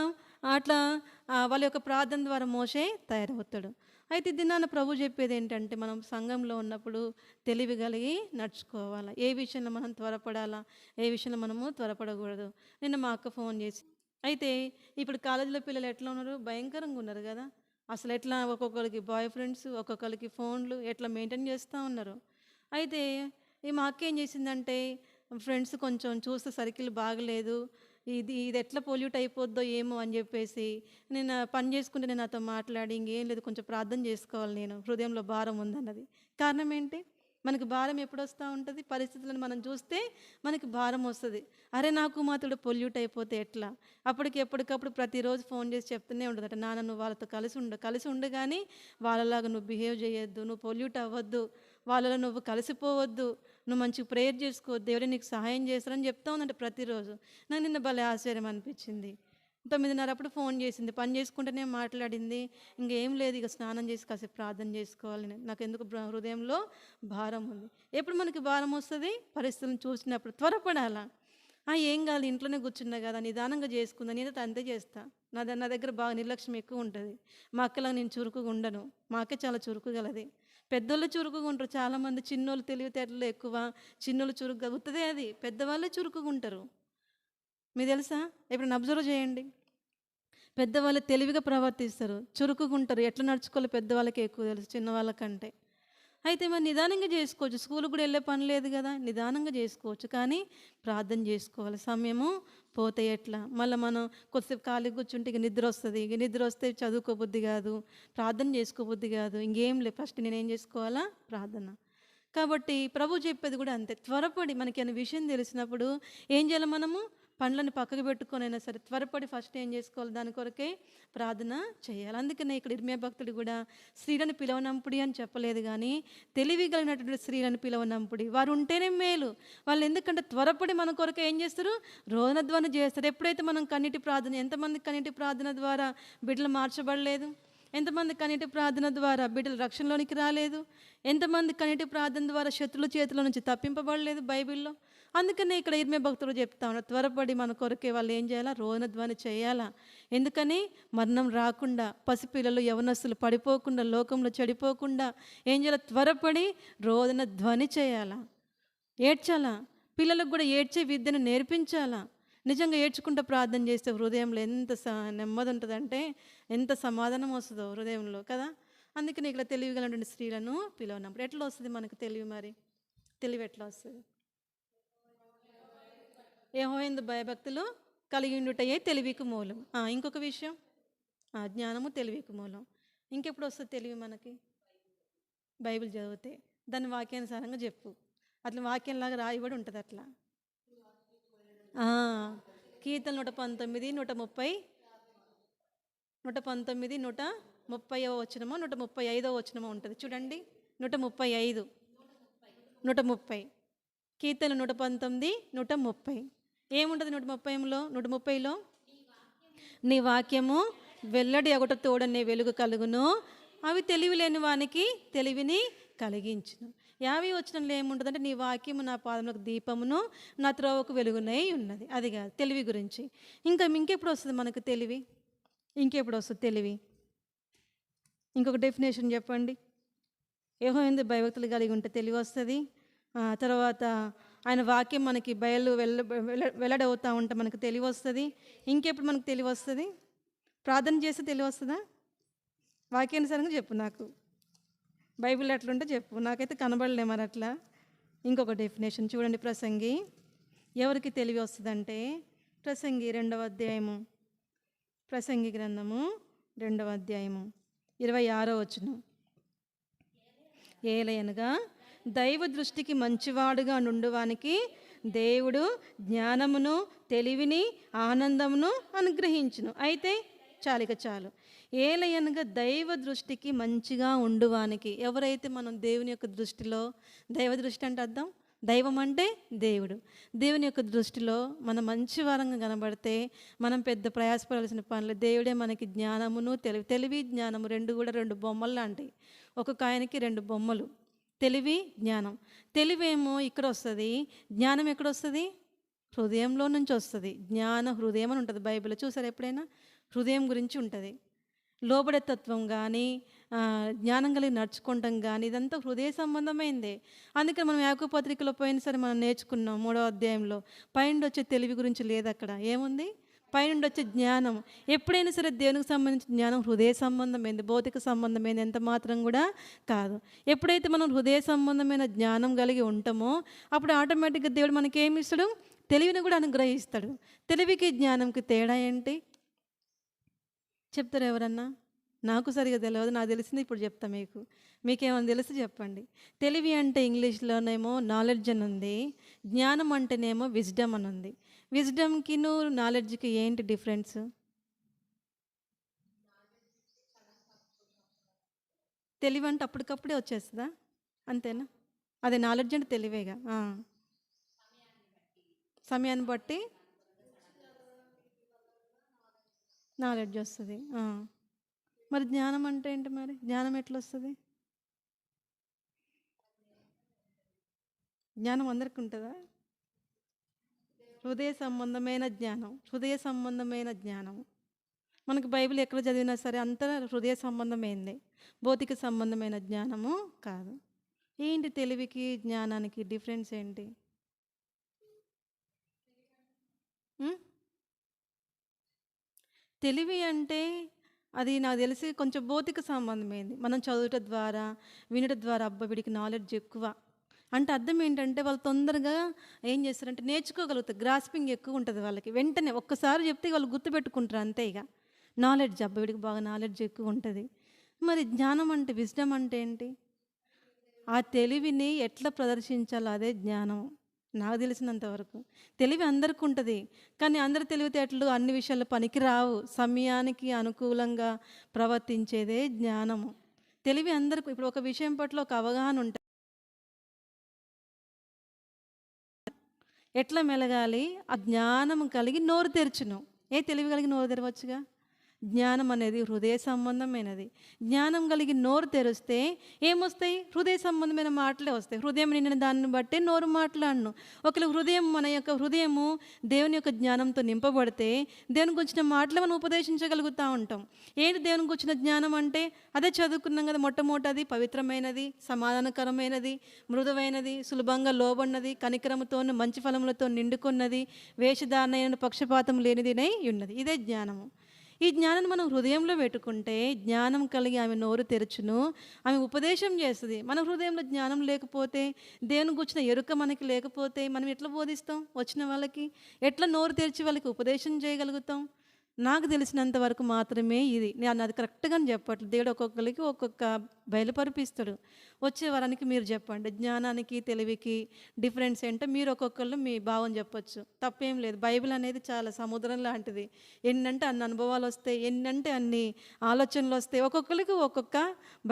వాళ్ళ యొక్క ప్రార్థన ద్వారా మోషే తయారవుతాడు. అయితే దినాన ప్రభు చెప్పేది ఏంటంటే, మనం సంఘంలో ఉన్నప్పుడు తెలివి కలిగి నడుచుకోవాలా. ఏ విషయంలో మనం త్వరపడాలా, ఏ విషయంలో మనము త్వరపడకూడదు. నిన్న మా అక్క ఫోన్ చేసి, అయితే ఇప్పుడు కాలేజీలో పిల్లలు ఎట్లా ఉన్నారు? భయంకరంగా ఉన్నారు కదా. అసలు ఎట్లా ఒక్కొక్కరికి బాయ్ ఫ్రెండ్స్, ఒక్కొక్కరికి ఫోన్లు, ఎట్లా మెయింటైన్ చేస్తూ ఉన్నారు. అయితే మా అక్క ఏం చేసిందంటే, ఫ్రెండ్స్ కొంచెం చూస్తే సర్కిల్ బాగలేదు, ఇది ఎట్లా పొల్యూట్ అయిపోద్దో ఏమో అని చెప్పేసి, నేను పని చేసుకుంటే నేను నాతో మాట్లాడి, ఇంకేం లేదు కొంచెం ప్రార్థన చేసుకోవాలి, నేను హృదయంలో భారం ఉందన్నది. కారణం ఏంటి? మనకి భారం ఎప్పుడు వస్తూ ఉంటుంది? పరిస్థితులను మనం చూస్తే మనకి భారం వస్తుంది. అరే నా కుమార్తెడు పొల్యూట్ అయిపోతే ఎట్లా? ఎప్పటికప్పుడు ప్రతిరోజు ఫోన్ చేసి చెప్తూనే ఉండదట, నాన్న నువ్వు వాళ్ళతో కలిసి ఉండు కానీ వాళ్ళలాగా నువ్వు బిహేవ్ చేయొద్దు, నువ్వు పొల్యూట్ అవ్వద్దు, వాళ్ళలో నువ్వు కలిసిపోవద్దు, నువ్వు మంచిగా ప్రేయర్ చేసుకోవద్దు, దేవుడే నీకు సహాయం చేస్తారని చెప్తా ఉందంటే ప్రతిరోజు. నాకు నిన్న భలే ఆశ్చర్యం అనిపించింది. 9:30 అప్పుడు ఫోన్ చేసింది. పని చేసుకుంటూనే మాట్లాడింది. ఇంకేం లేదు, ఇక స్నానం చేసి కాసేపు ప్రార్థన చేసుకోవాలని. నాకెందుకు హృదయంలో భారం ఉంది. ఎప్పుడు మనకి భారం వస్తుంది? పరిస్థితులను చూసినప్పుడు. త్వరపడాలా. ఏం కాదు, ఇంట్లోనే కూర్చున్నా కదా, నిదానంగా చేసుకుందా. నేనైతే అంతే చేస్తా. నా దగ్గర బాగా నిర్లక్ష్యం ఎక్కువ ఉంటుంది. మా అక్కలా నేను చురుకుగా ఉండను. మా అక్క చాలా చురుకు గలది. పెద్దోళ్ళు చురుకుగా ఉంటారు చాలామంది. చిన్నోళ్ళు తెలివితేటలు ఎక్కువ, చిన్నోళ్ళు చురుకుగా ఉత్తదే అది. పెద్దవాళ్ళే చురుకుగా ఉంటారు. మీకు తెలుసా? ఎప్పుడైనా అబ్జర్వ్ చేయండి. పెద్దవాళ్ళు తెలివిగా ప్రవర్తిస్తారు, చురుకుగా ఉంటారు. ఎట్లా నడుచుకోవాలో పెద్దవాళ్ళకి ఎక్కువ తెలుసు చిన్నవాళ్ళకంటే. అయితే మరి నిదానంగా చేసుకోవచ్చు. స్కూల్కి కూడా వెళ్ళే పని లేదు కదా, నిదానంగా చేసుకోవచ్చు. కానీ ప్రార్థన చేసుకోవాలి. సమయము పోతే ఎట్లా? మళ్ళీ మనం కొద్దిసేపు ఖాళీ కూర్చుంటే ఇక నిద్ర వస్తుంది. ఇక నిద్ర వస్తే చదువుకోబుద్ధి కాదు, ప్రార్థన చేసుకోబుద్ధి కాదు. ఇంకేం లేదు, ఫస్ట్ నేనేం చేసుకోవాలా? ప్రార్థన. కాబట్టి ప్రభు చెప్పేది కూడా అంతే. త్వరపడి మనకేమైనా విషయం తెలిసినప్పుడు ఏం చేయాలి? మనము పనులను పక్కకు పెట్టుకొనైనా సరే త్వరపడి ఫస్ట్ ఏం చేసుకోవాలి? దాని కొరకే ప్రార్థన చేయాలి. అందుకనే ఇక్కడ ఇర్మియా భక్తుడు కూడా స్త్రీలను పిలవనంపుడి అని చెప్పలేదు, కానీ తెలివి కలిగినటువంటి స్త్రీలను పిలవనంపుడి. వారు ఉంటేనే మేలు. వాళ్ళు ఎందుకంటే త్వరపడి మన కొరకు ఏం చేస్తారు? రోదనధ్వని చేస్తారు. ఎప్పుడైతే మనం కన్నీటి ప్రార్థన, ఎంతమంది కన్నీటి ప్రార్థన ద్వారా బిడ్డలు మార్చబడలేదు? ఎంతమంది కన్నీటి ప్రార్థన ద్వారా బిడ్డలు రక్షణలోనికి రాలేదు? ఎంతమంది కన్నీటి ప్రార్థన ద్వారా శత్రుల చేతిలో నుంచి తప్పింపబడలేదు బైబిల్లో? అందుకనే ఇక్కడ ఇర్మియా భక్తుడు చెప్తా ఉన్నారు, త్వరపడి మన కొరకే వాళ్ళు ఏం చేయాలా? రోదనధ్వని చేయాలా. ఎందుకని? మరణం రాకుండా, పసిపిల్లలు యవనస్తులు పడిపోకుండా, లోకంలో చెడిపోకుండా ఏం చేయాలి? త్వరపడి రోదనధ్వని చేయాలా. ఏడ్చాలా. పిల్లలకు కూడా ఏడ్చే విద్యను నేర్పించాలా. నిజంగా ఏడ్చుకుంటూ ప్రార్థన చేస్తే హృదయంలో ఎంత నెమ్మది ఉంటుందంటే, ఎంత సమాధానం వస్తుందో హృదయంలో కదా. అందుకని ఇక్కడ తెలివిగలటువంటి స్త్రీలను పిలవనప్పుడు ఎట్లా వస్తుంది మనకు తెలివి? మరి తెలివి ఎట్లా వస్తుంది? యెహోవాయందు భయభక్తులు కలిగి ఉండుటయే తెలివికి మూలం. ఇంకొక విషయం, జ్ఞానము తెలివికి మూలం. ఇంకెప్పుడు వస్తుంది తెలివి మనకి? బైబిల్ చదివితే. దాన్ని వాక్యానుసారంగా చెప్పు. అట్లా వాక్యంలాగా రాయబడి ఉంటుంది అట్లా. కీర్తన 119, 130, 119, 130వ వచనమో 135వ వచనమో ఉంటుంది చూడండి. 135, 130. కీర్తన 119, 130. ఏముంటుంది 130లో? 130లో నీ వాక్యము వెల్లడి ఒకట తోడనే వెలుగు కలుగును, అవి తెలివి లేని వానికి తెలివిని కలిగించును. 50 వచనంలో ఏముంటుందంటే, నీ వాక్యము నా పాదములకు దీపమును, నా త్రోవకు వెలుగునై ఉన్నది. అది కాదు తెలివి గురించి. ఇంకెప్పుడు వస్తుంది మనకు తెలివి? ఇంకెప్పుడు వస్తుంది తెలివి? ఇంకొక డెఫినేషన్ చెప్పండి. యెహోవాయందు భయభక్తులు కలిగి ఉంటే తెలివి వస్తుంది. తర్వాత ఆయన వాక్యం మనకి వెల్లడవుతూ ఉంటే మనకు తెలివి వస్తుంది. ఇంకెప్పుడు మనకు తెలివి వస్తుంది? ప్రార్థన చేస్తే తెలివి వస్తుందా? వాక్యానుసారంగా చెప్పు నాకు. బైబిల్ అట్లుంటే చెప్పు, నాకైతే కనబడలే మరి అట్లా. ఇంకొక డెఫినేషన్ చూడండి. ప్రసంగి ఎవరికి తెలివి వస్తుందంటే, ప్రసంగి 2వ అధ్యాయము, ప్రసంగి గ్రంథము 2వ అధ్యాయము 26వ వచనం. ఏలయనగా దైవ దృష్టికి మంచివాడుగా నుండువానికి దేవుడు జ్ఞానమును, తెలివిని, ఆనందమును అనుగ్రహించును. అయితే చాలు. ఏలయనగా దైవ దృష్టికి మంచిగా ఉండువానికి. ఎవరైతే మనం దేవుని యొక్క దృష్టిలో, దైవ దృష్టి అంటే అర్థం దైవం అంటే దేవుడు. దేవుని యొక్క దృష్టిలో మనం మంచి వారంగా కనబడితే మనం పెద్ద ప్రయాసపడాల్సిన పనులు. దేవుడే మనకి జ్ఞానమును, తెలివి జ్ఞానము రెండు కూడా 2 బొమ్మలు లాంటివి. ఒక్కొక్క ఆయనకి 2 బొమ్మలు, తెలివి జ్ఞానం. తెలివేమో ఇక్కడ వస్తుంది, జ్ఞానం ఎక్కడ వస్తుంది? హృదయంలో నుంచి వస్తుంది. జ్ఞాన హృదయం అని ఉంటుంది బైబిల్లో. చూసారు ఎప్పుడైనా? హృదయం గురించి ఉంటుంది. లోబడే తత్వం కానీ, జ్ఞానం కలిగి నడుచుకుంటాం కానీ, ఇదంతా హృదయ సంబంధమైందే. అందుకని మనం యాకోబు పత్రికలో పోయిన సరే మనం నేర్చుకున్నాం 3వ అధ్యాయంలో. పైనుండి వచ్చే తెలివి గురించి లేదు అక్కడ. ఏముంది? పైనుండి వచ్చే జ్ఞానం. ఎప్పుడైనా సరే దేవునికి సంబంధించిన జ్ఞానం హృదయ సంబంధమైంది, భౌతిక సంబంధమైంది ఎంత మాత్రం కూడా కాదు. ఎప్పుడైతే మనం హృదయ సంబంధమైన జ్ఞానం కలిగి ఉంటామో అప్పుడు ఆటోమేటిక్గా దేవుడు మనకి ఏమి ఇస్తాడు? తెలివిని కూడా అనుగ్రహిస్తాడు. తెలివికి జ్ఞానంకి తేడా ఏంటి చెప్తారు ఎవరన్నా? నాకు సరిగా తెలియదు, నాకు తెలిసింది ఇప్పుడు చెప్తా. మీకేమైనా తెలిసి చెప్పండి. తెలివి అంటే ఇంగ్లీష్లోనేమో నాలెడ్జ్ అని ఉంది, జ్ఞానం అంటేనేమో విజ్డమ్ అని ఉంది. విజ్డమ్కి నాలెడ్జ్కి ఏంటి డిఫరెన్స్? తెలివి అంటే అప్పటికప్పుడే వచ్చేస్తుందా? అంతేనా? అదే నాలెడ్జ్ అంటే తెలివేగా. సమయాన్ని బట్టి నాలెడ్జ్ వస్తుంది. మరి జ్ఞానం అంటే ఏంటి? మరి జ్ఞానం ఎట్లా వస్తుంది? జ్ఞానం అందరికి ఉంటుందా? హృదయ సంబంధమైన జ్ఞానం, హృదయ సంబంధమైన జ్ఞానం. మనకు బైబిల్ ఎక్కడ చదివినా సరే అంతా హృదయ సంబంధమైంది, భౌతిక సంబంధమైన జ్ఞానము కాదు. ఏంటి తెలివికి జ్ఞానానికి డిఫరెన్స్ ఏంటి? తెలివి అంటే అది నాకు తెలిసి కొంచెం భౌతిక సంబంధమైంది. మనం చదువుట ద్వారా, వినడం ద్వారా అబ్బా వీడికి నాలెడ్జ్ ఎక్కువ అంటే అర్థం ఏంటంటే వాళ్ళు తొందరగా ఏం చేస్తారంటే నేర్చుకోగలుగుతారు. గ్రాస్పింగ్ ఎక్కువ ఉంటుంది వాళ్ళకి. వెంటనే ఒక్కసారి చెప్తే వాళ్ళు గుర్తుపెట్టుకుంటారు అంతే. ఇక నాలెడ్జ్ అబ్బా వీడికి బాగా నాలెడ్జ్ ఎక్కువ ఉంటుంది. మరి జ్ఞానం అంటే, విజ్డమ్ అంటే ఏంటి? ఆ తెలివిని ఎట్లా ప్రదర్శించాలో అదే జ్ఞానం. నాకు తెలిసినంత వరకు తెలివి అందరికీ ఉంటుంది, కానీ అందరి తెలివితేటలు అన్ని విషయాల్లో పనికి రావు. సమయానికి అనుకూలంగా ప్రవర్తించేదే జ్ఞానము. తెలివి అందరికీ ఇప్పుడు ఒక విషయం పట్ల ఒక అవగాహన ఉంటుంది. ఎట్లా మెలగాలి? ఆ జ్ఞానం కలిగి నోరు తెరుచును. తెలివి కలిగి నోరు తెరవచ్చుగా. జ్ఞానం అనేది హృదయ సంబంధమైనది. జ్ఞానం కలిగి నోరు తెరిస్తే ఏమొస్తాయి? హృదయ సంబంధమైన మాటలే వస్తాయి. హృదయం నిండిన దాన్ని బట్టి నోరు మాట్లాడను. ఒకవేళ హృదయం, మన యొక్క హృదయము దేవుని యొక్క జ్ఞానంతో నింపబడితే దేవుని గురించిన మాటలు మనం ఉపదేశించగలుగుతూ ఉంటాం. ఏంటి దేవుని గురించిన జ్ఞానం అంటే? అదే చదువుకున్నాం కదా, మొట్టమొదటిది పవిత్రమైనది, సమాధానకరమైనది, మృదువైనది, సులభంగా లోబడినది, కనికరముతో మంచి ఫలములతో నిండుకున్నది, వేషధారణ పక్షపాతం లేనిదినై ఉన్నది. ఇదే జ్ఞానము. ఈ జ్ఞానాన్ని మనం హృదయంలో పెట్టుకుంటే జ్ఞానం కలిగి ఆమె నోరు తెరచును, ఆమె ఉపదేశం చేస్తుంది. మన హృదయంలో జ్ఞానం లేకపోతే, దేవుని గురించిన ఎరుక మనకి లేకపోతే మనం ఎట్లా బోధిస్తాం? వచ్చిన వాళ్ళకి ఎట్లా నోరు తెరిచి వాళ్ళకి ఉపదేశం చేయగలుగుతాం? నాకు తెలిసినంత వరకు మాత్రమే ఇది. నేను అది కరెక్ట్గా చెప్పట్లేదు. దేవుడు ఒక్కొక్కరికి ఒక్కొక్క బయలుపరిపిస్తాడు. వచ్చే వారానికి మీరు చెప్పండి, జ్ఞానానికి తెలివికి డిఫరెన్స్ ఏంటో మీరు ఒక్కొక్కళ్ళు మీ భావం చెప్పొచ్చు. తప్పేం లేదు. బైబిల్ అనేది చాలా సముద్రం లాంటిది. ఎన్నంటే అన్ని అనుభవాలు వస్తాయి, ఎన్నంటే అన్ని ఆలోచనలు వస్తాయి. ఒక్కొక్కరికి ఒక్కొక్క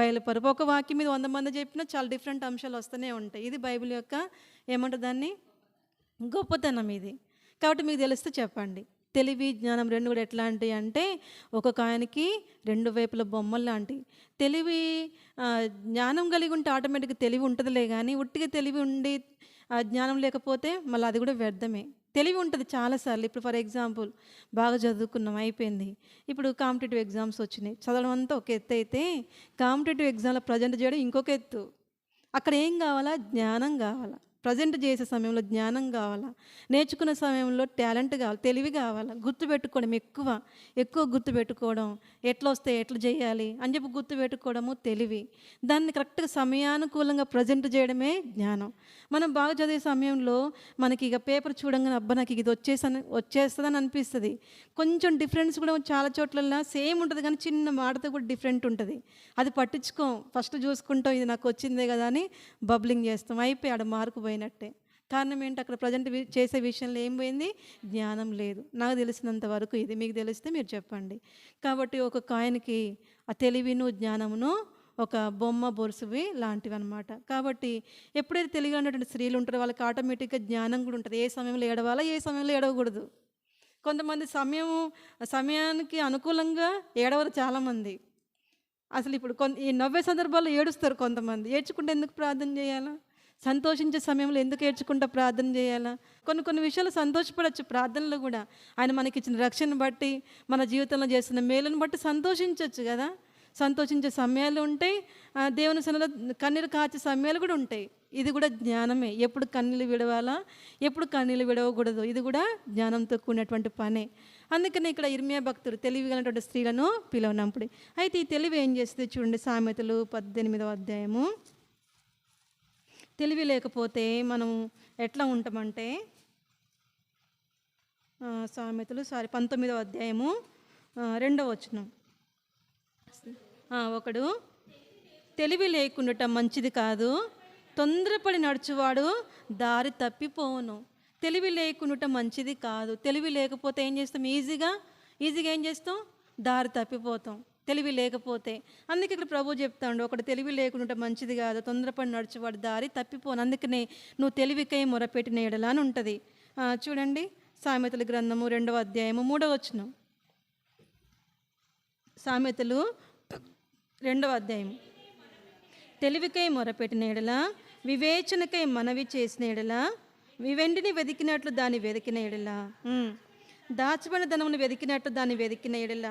బయలుపరుపు. ఒక వాక్యం మీద 100 మంది చెప్పినా చాలా డిఫరెంట్ అంశాలు వస్తూనే ఉంటాయి. ఇది బైబిల్ యొక్క ఏమంటారు దాన్ని, గొప్పతనం ఇది. కాబట్టి మీకు తెలిస్తే చెప్పండి. తెలివి జ్ఞానం రెండు కూడా ఎట్లాంటివి అంటే ఒక్కొక్క ఆయనకి రెండు వైపుల బొమ్మలు లాంటివి. తెలివి జ్ఞానం కలిగి ఉంటే ఆటోమేటిక్గా తెలివి ఉంటుందిలే, కానీ ఉట్టిగా తెలివి ఉండి జ్ఞానం లేకపోతే మళ్ళీ అది కూడా వ్యర్థమే. తెలివి ఉంటుంది చాలాసార్లు. ఇప్పుడు ఫర్ ఎగ్జాంపుల్ బాగా చదువుకున్నాం, అయిపోయింది. ఇప్పుడు కాంపిటేటివ్ ఎగ్జామ్స్ వచ్చినాయి. చదవడం అంతా ఒక ఎత్తు అయితే కాంపిటేటివ్ ఎగ్జామ్లో ప్రజెంట్ చేయడం ఇంకొక ఎత్తు. అక్కడ ఏం కావాలా? జ్ఞానం కావాలా. ప్రజెంట్ చేసే సమయంలో జ్ఞానం కావాలా, నేర్చుకునే సమయంలో టాలెంట్ కావాలి, తెలివి కావాలా, గుర్తుపెట్టుకోవడం ఎక్కువ గుర్తుపెట్టుకోవడం, ఎట్లా వస్తే ఎట్లా చేయాలి అని చెప్పి గుర్తుపెట్టుకోవడము తెలివి. దాన్ని కరెక్ట్గా సమయానుకూలంగా ప్రజెంట్ చేయడమే జ్ఞానం. మనం బాగా చదివే సమయంలో మనకి ఇక పేపర్ చూడంగానే అబ్బా నాకు ఇది వచ్చేస్తుందని అనిపిస్తుంది. కొంచెం డిఫరెన్స్ కూడా చాలా చోట్ల సేమ్ ఉంటుంది, కానీ చిన్న మాటతో కూడా డిఫరెంట్ ఉంటుంది. అది పట్టించుకోం, ఫస్ట్ చూసుకుంటాం ఇది నాకు వచ్చిందే కదా అని బబ్లింగ్ చేస్తాం, అయిపోయి ఆడ మార్కు పోయినట్టే. కారణం ఏంటి? అక్కడ ప్రజెంట్ చేసే విషయంలో ఏం పోయింది? జ్ఞానం లేదు. నాకు తెలిసినంత వరకు ఇది. మీకు తెలిస్తే మీరు చెప్పండి. కాబట్టి ఒక కాయనికి ఆ తెలివిను జ్ఞానమును ఒక బొమ్మ బొరుసువి లాంటివి అనమాట. కాబట్టి ఎప్పుడైతే తెలివిగా ఉన్నటువంటి స్త్రీలు ఉంటారో వాళ్ళకి ఆటోమేటిక్గా జ్ఞానం కూడా ఉంటుంది. ఏ సమయంలో ఏడవాలా, ఏ సమయంలో ఏడవకూడదు. కొంతమంది సమయానికి అనుకూలంగా ఏడవరు చాలామంది. అసలు ఇప్పుడు ఈ నవ్వే సందర్భాల్లో ఏడుస్తారు కొంతమంది. ఏడ్చుకుంటే ఎందుకు ప్రార్థన చేయాలా? సంతోషించే సమయంలో ఎందుకు ఏడ్చుకుంటా ప్రార్థన చేయాలా? కొన్ని విషయాలు సంతోషపడవచ్చు ప్రార్థనలో కూడా. ఆయన మనకి ఇచ్చిన రక్షణ బట్టి, మన జీవితంలో చేస్తున్న మేలును బట్టి సంతోషించవచ్చు కదా. సంతోషించే సమయాలు ఉంటాయి, దేవుని సన్నిధిలో కన్నీరు కాచే సమయాలు కూడా ఉంటాయి. ఇది కూడా జ్ఞానమే. ఎప్పుడు కన్నీళ్ళు విడవాలా, ఎప్పుడు కన్నీళ్ళు విడవకూడదు, ఇది కూడా జ్ఞానంతో కూడినటువంటి పనే. అందుకని ఇక్కడ ఇర్మియా భక్తుడు తెలివి కలిగినటువంటి స్త్రీలను పిలవనప్పుడు అయితే ఈ తెలివి ఏం చేస్తుంది చూడండి. సామెతలు 18వ అధ్యాయము. తెలివి లేకపోతే మనం ఎట్లా ఉంటామంటే, సామెతలు 19వ అధ్యాయము 2వ వచనం. ఒకడు తెలివి లేకుండా మంచిది కాదు, తొందరపడి నడుచువాడు దారి తప్పిపోను. తెలివి లేకుండా మంచిది కాదు. తెలివి లేకపోతే ఏం చేస్తాం? ఈజీగా ఏం చేస్తాం? దారి తప్పిపోతాం తెలివి లేకపోతే. అందుకే ఇక్కడ ప్రభు చెప్తాడు, ఒకటి తెలివి లేకుండా మంచిది కాదు, తొందరపడి నడుచువాడు దారి తప్పిపోను. అందుకనే నువ్వు తెలివికై మొరపెట్టిన ఎడలా అని ఉంటుంది. చూడండి సామెతల గ్రంథము 2వ అధ్యాయము 3వ వచనం. సామెతలు 2వ అధ్యాయం. తెలివికై మొరపెట్టిన ఎడల, వివేచనకై మనవి చేసిన ఎడల, వెండిని వెతికినట్లు దాన్ని వెతికిన ఎడల, దాచబడిన ధనమును వెతికినట్లు దాన్ని వెతికిన ఎడల,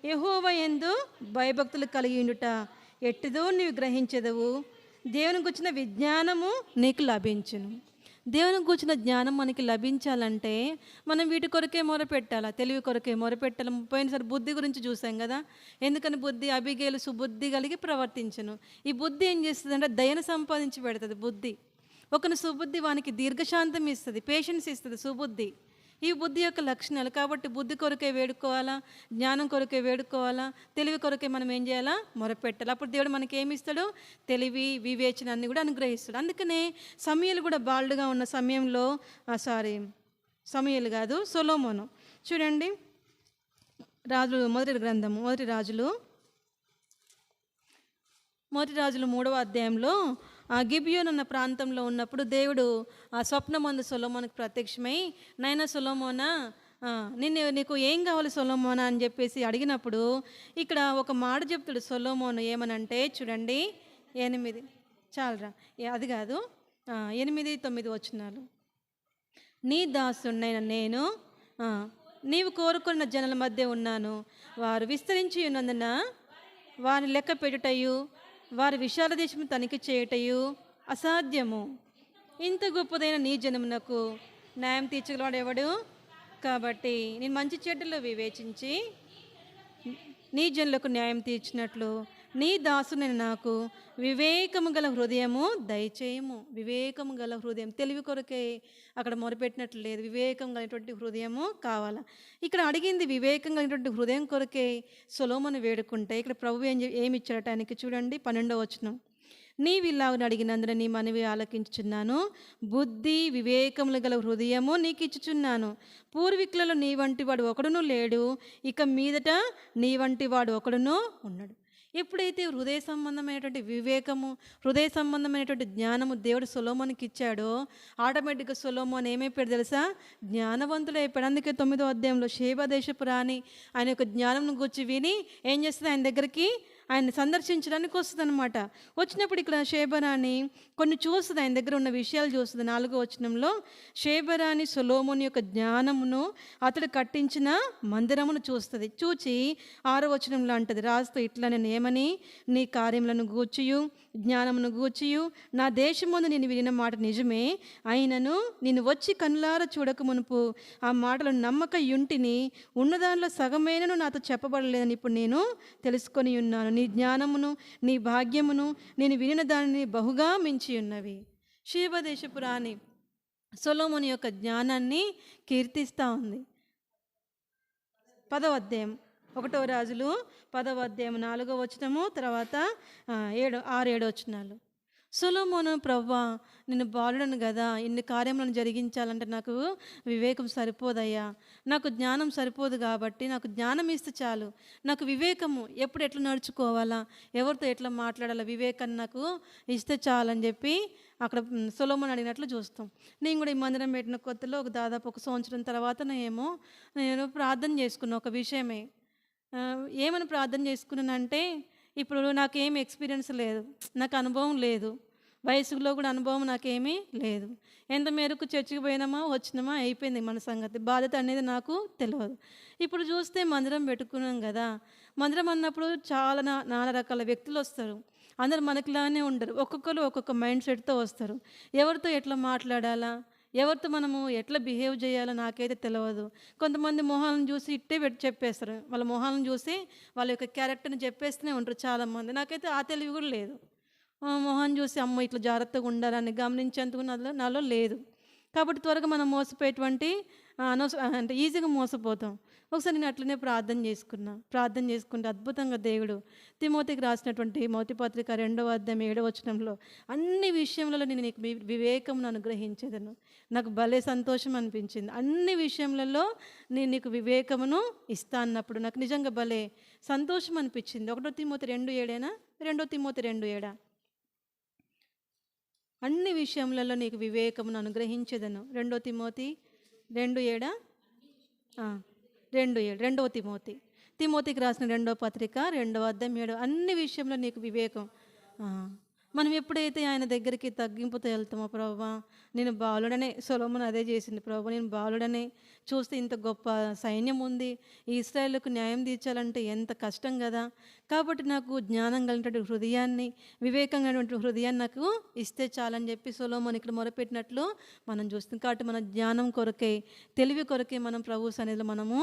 యెహోవా యందు భయభక్తులు కలిగి ఉండుట ఎట్టిదో నీవు గ్రహించెదవు. దేవుని గుర్చిన విజ్ఞానము నీకు లభించును. దేవుని కూర్చున్న జ్ఞానం మనకి లభించాలంటే మనం వీటి కొరకే మొరపెట్టాలా, తెలివి కొరకే మొరపెట్టాలి. పోయినసారి బుద్ధి గురించి చూసాం కదా. ఎందుకని బుద్ధి అబిగేలు సుబుద్ధి కలిగి ప్రవర్తించను. ఈ బుద్ధి ఏం చేస్తుంది అంటే దయను సంపాదించి పెడుతుంది. బుద్ధి ఒకని సుబుద్ధి వానికి దీర్ఘశాంతం ఇస్తుంది, పేషెన్స్ ఇస్తుంది. సుబుద్ధి ఈ బుద్ధి యొక్క లక్షణాలు. కాబట్టి బుద్ధి కొరకే వేడుకోవాలా, జ్ఞానం కొరకే వేడుకోవాలా, తెలివి కొరకే మనం ఏం చేయాలా, మొరపెట్టాలి. అప్పుడు దేవుడు మనకి ఏమి ఇస్తాడు, తెలివి వివేచన అన్ని కూడా అనుగ్రహిస్తాడు. అందుకనే సమయలు కూడా బాల్డ్గా ఉన్న సమయంలో సమయలు కాదు సొలొమోను చూడండి. మొదటి రాజులు 3వ అధ్యాయంలో గిబియోన్ అన్న ప్రాంతంలో ఉన్నప్పుడు దేవుడు స్వప్నమందు సొలొమోనుకు ప్రత్యక్షమై, నైనా సొలొమోనా, నీకు ఏం కావాలి సొలొమోనా అని చెప్పేసి అడిగినప్పుడు ఇక్కడ ఒక మాట చెప్తాడు సొలొమోను. ఏమనంటే చూడండి 8 చాలరా, అది కాదు 8, 9 వచనాలు. నీ దాసుడైన నేను నీవు కోరుకున్న జనుల మధ్య ఉన్నాను. వారు విస్తరించి ఉన్నందున వారిని లెక్క పెట్టుటయు వారి విశాల దేశము తనిఖీ చేయుటయు అసాధ్యము. ఇంత గొప్పదైన నీ జనమునకు న్యాయం తీర్చగలవాడు ఎవడు? కాబట్టి నేను మంచి చెడ్డలు వివేచించి నీ జనులకు న్యాయం తీర్చినట్లు నీ దాసుని నాకు వివేకము గల హృదయము దయచేయము. వివేకము గల హృదయం, తెలివి కొరకే అక్కడ మొరపెట్టినట్లు లేదు, వివేకం కలిగినటువంటి హృదయము కావాలా. ఇక్కడ అడిగింది వివేకం కలిగినటువంటి హృదయం కొరకే సొలొమోను వేడుకుంటే, ఇక్కడ ప్రభు ఏమి ఇచ్చాడట ఆయనకి చూడండి 12వ వచనం. నీవిలాగని అడిగినందున నీ మనవి ఆలకించుచున్నాను, బుద్ధి వివేకములు గల హృదయము నీకు ఇచ్చుచున్నాను. పూర్వీకులలో నీ వంటి వాడు ఒకడును లేడు, ఇక మీదట నీ వంటి వాడు ఒకడును ఉన్నాడు. ఎప్పుడైతే హృదయ సంబంధమైనటువంటి వివేకము, హృదయ సంబంధమైనటువంటి జ్ఞానము దేవుడు సొలొమోనుకి ఇచ్చాడో ఆటోమేటిక్గా సొలొమోను ఏమైపోయాడు తెలుసా, జ్ఞానవంతుడు అయిపోయాడు. అందుకే 9వ అధ్యాయంలో షేబ దేశపు రాణి ఆయన యొక్క జ్ఞానం గురించి విని ఏం చేస్తుంది, ఆయన దగ్గరికి ఆయన్ని సందర్శించడానికి వస్తుంది అనమాట. వచ్చినప్పుడు ఇక్కడ షేబరాణి కొన్ని చూస్తుంది, ఆయన దగ్గర ఉన్న విషయాలు చూస్తుంది. 4వ వచనంలో షేబరాణి సొలొమోను యొక్క జ్ఞానమును అతడు కట్టించిన మందిరమును చూస్తుంది. చూచి 6వ వచనంలో అంటది, రాస్తూ ఇట్లా నేను ఏమని, నీ కార్యములను గూర్చియు జ్ఞానమును గూర్చియు నా దేశముందు నేను వినిన మాట నిజమే, అయినను నేను వచ్చి కనులార చూడక మునుపు ఆ మాటలు నమ్మక యుంటిని, ఉన్నదానిలో సగమైనను నాతో చెప్పబడలేదని ఇప్పుడు నేను తెలుసుకొని ఉన్నాను. నీ జ్ఞానమును నీ భాగ్యమును నేను వినిన దానిని బహుగా మించి ఉన్నవి. షేబ దేశపు రాణి సొలొమోను యొక్క జ్ఞానాన్ని కీర్తిస్తూ ఉంది. 10వ అధ్యాయం 1వ రాజులు 10వ అధ్యాయం 4వ వచనము, తర్వాత 6, 7 వచనాలు. సొలొమోను, ప్రవ్వా నేను బాలుడను కదా, ఇన్ని కార్యములను జరిగించాలంటే నాకు వివేకం సరిపోదయ్యా, నాకు జ్ఞానం సరిపోదు, కాబట్టి నాకు జ్ఞానం ఇస్తే చాలు, నాకు వివేకము ఎప్పుడు ఎట్లా నడుచుకోవాలా, ఎవరితో ఎట్లా మాట్లాడాలా, వివేకాన్ని నాకు ఇస్తే చాలని చెప్పి అక్కడ సొలొమోను అడిగినట్లు చూస్తాం. నేను కూడా ఈ మందిరం పెట్టిన కొత్తలో దాదాపు 1 సంవత్సరం తర్వాత నేను ప్రార్థన చేసుకున్న ఒక విషయమే. ఏమని ప్రార్థన చేసుకున్నానంటే, ఇప్పుడు నాకేమి ఎక్స్పీరియన్స్ లేదు, నాకు అనుభవం లేదు, వయసులో కూడా అనుభవం నాకేమీ లేదు. ఎంత మేరకు చర్చికి పోయినామా వచ్చినామా అయిపోయింది మన సంగతి, బాధ్యత అనేది నాకు తెలియదు. ఇప్పుడు చూస్తే మందిరం పెట్టుకున్నాం కదా, మందిరం అన్నప్పుడు చాలా నానా రకాల వ్యక్తులు వస్తారు. అందరు మనకిలానే ఉండరు, ఒక్కొక్కరు ఒక్కొక్క మైండ్ సెట్తో వస్తారు. ఎవరితో ఎట్లా మాట్లాడాలా, ఎవరితో మనము ఎట్లా బిహేవ్ చేయాలో నాకైతే తెలియదు. కొంతమంది మొహాలను చూసి ఇట్టే చెప్పేస్తారు, వాళ్ళ మొహాలను చూసి వాళ్ళ యొక్క క్యారెక్టర్ని చెప్పేస్తూనే ఉంటారు చాలామంది. నాకైతే ఆ తెలివి కూడా లేదు. మొహాన్ని చూసి అమ్మ ఇట్లా జాగ్రత్తగా ఉండాలని గమనించేందుకు నాలో లేదు. కాబట్టి త్వరగా మనం మోసపోయేటువంటి అంటే ఈజీగా మోసపోతాం. ఒకసారి నేను అట్లనే ప్రార్థన చేసుకుంటే అద్భుతంగా దేవుడు తిమోతికి రాసినటువంటి మొదటి పత్రిక 2వ అధ్యాయం 7వ వచనంలో అన్ని విషయంలో నేను నీకు వివేకమును అనుగ్రహించేదను. నాకు భలే సంతోషం అనిపించింది. అన్ని విషయంలో నేను నీకు వివేకమును ఇస్తా అన్నప్పుడు నాకు నిజంగా భలే సంతోషం అనిపించింది. 1 తిమోతి 2:7 2 తిమోతి 2:7 అన్ని విషయములలో నీకు వివేకమును అనుగ్రహించేదను. 2 తిమోతి 2:7 2:7 2 తిమోతి తిమోతికి రాసిన 2వ పత్రిక 2వ అధ్యాయం 7. అన్ని విషయంలో నీకు వివేకం. మనం ఎప్పుడైతే ఆయన దగ్గరికి తగ్గింపుతో వెళ్తామో, ప్రభువా నేను బాలుడనే, సొలొమోను అదే చేసింది, ప్రభువా నేను బాలుడనే, చూస్తే ఇంత గొప్ప సైన్యం ఉంది, ఈ ఇశ్రాయేలుకు న్యాయం తీర్చాలంటే ఎంత కష్టం కదా, కాబట్టి నాకు జ్ఞానం కలిగినటువంటి హృదయాన్ని, వివేకంగా హృదయాన్ని నాకు ఇస్తే చాలని చెప్పి సొలొమోను ఇక్కడ మొరపెట్టినట్లు మనం చూస్తాం. కాబట్టి మన జ్ఞానం కొరకే, తెలివి కొరకే మనం ప్రభు సన్నిధిలో మనము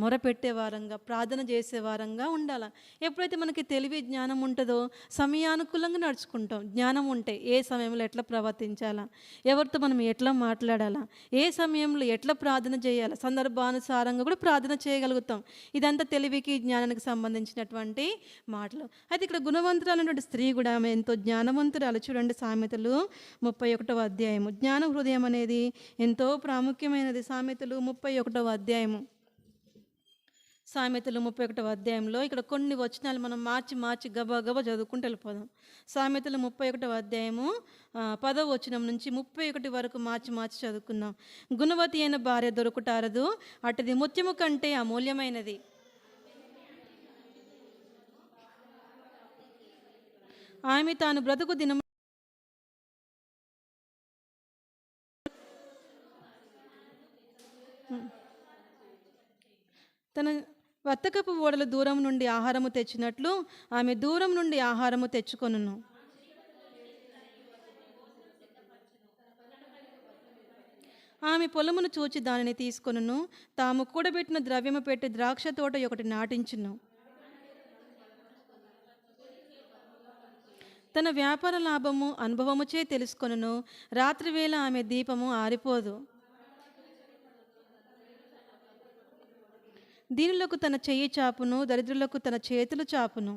మొరపెట్టే వారంగా, ప్రార్థన చేసే వారంగా ఉండాలి. ఎప్పుడైతే మనకి తెలివి జ్ఞానం ఉంటుందో సమయానుకూలంగా నడుచుకుంటాం. జ్ఞానం ఉంటే ఏ సమయంలో ఎట్లా ప్రవర్తించాలా, ఎవరితో మనం ఎట్లా మాట్లాడాలా, ఏ సమయంలో ఎట్లా ప్రార్థన చేయాలా, సందర్భానుసారంగా కూడా ప్రార్థన చేయగలుగుతాం. ఇదంతా తెలివికి జ్ఞానానికి సంబంధించినటువంటి మాటలు. అయితే ఇక్కడ గుణవంతురాలైనటువంటి స్త్రీ కూడా ఆమె ఎంతో జ్ఞానవంతురాలు. చూడండి సామెతలు 31వ అధ్యాయము. జ్ఞాన హృదయం అనేది ఎంతో ప్రాముఖ్యమైనది. సామెతలు 31వ అధ్యాయము. సామెతలు 31వ అధ్యాయంలో ఇక్కడ కొన్ని వచనాలు మనం మార్చి గబా చదువుకుంటూ వెళ్ళిపోదాం. సామెతలు 31వ అధ్యాయము 10వ వచనం నుంచి 31 వరకు మార్చి చదువుకుందాం. గుణవతి అయిన భార్య దొరుకుటారదు, అటుది ముత్యము కంటే అమూల్యమైనది. ఆమె తాను బ్రతుకు దినము తన వర్తకపు ఓడలు దూరం నుండి ఆహారము తెచ్చినట్లు ఆమె దూరం నుండి ఆహారము తెచ్చుకొనును. ఆమె పొలమును చూచి దానిని తీసుకొనును. తాము కూడబెట్టిన ద్రవ్యము పెట్టి ద్రాక్ష తోట ఒకటి నాటించును. తన వ్యాపార లాభము అనుభవముచే తెలుసుకొనును. రాత్రివేళ ఆమె దీపము ఆరిపోదు. దీనులకు తన చెయ్యి చాపును, దరిద్రులకు తన చేతులు చాపును.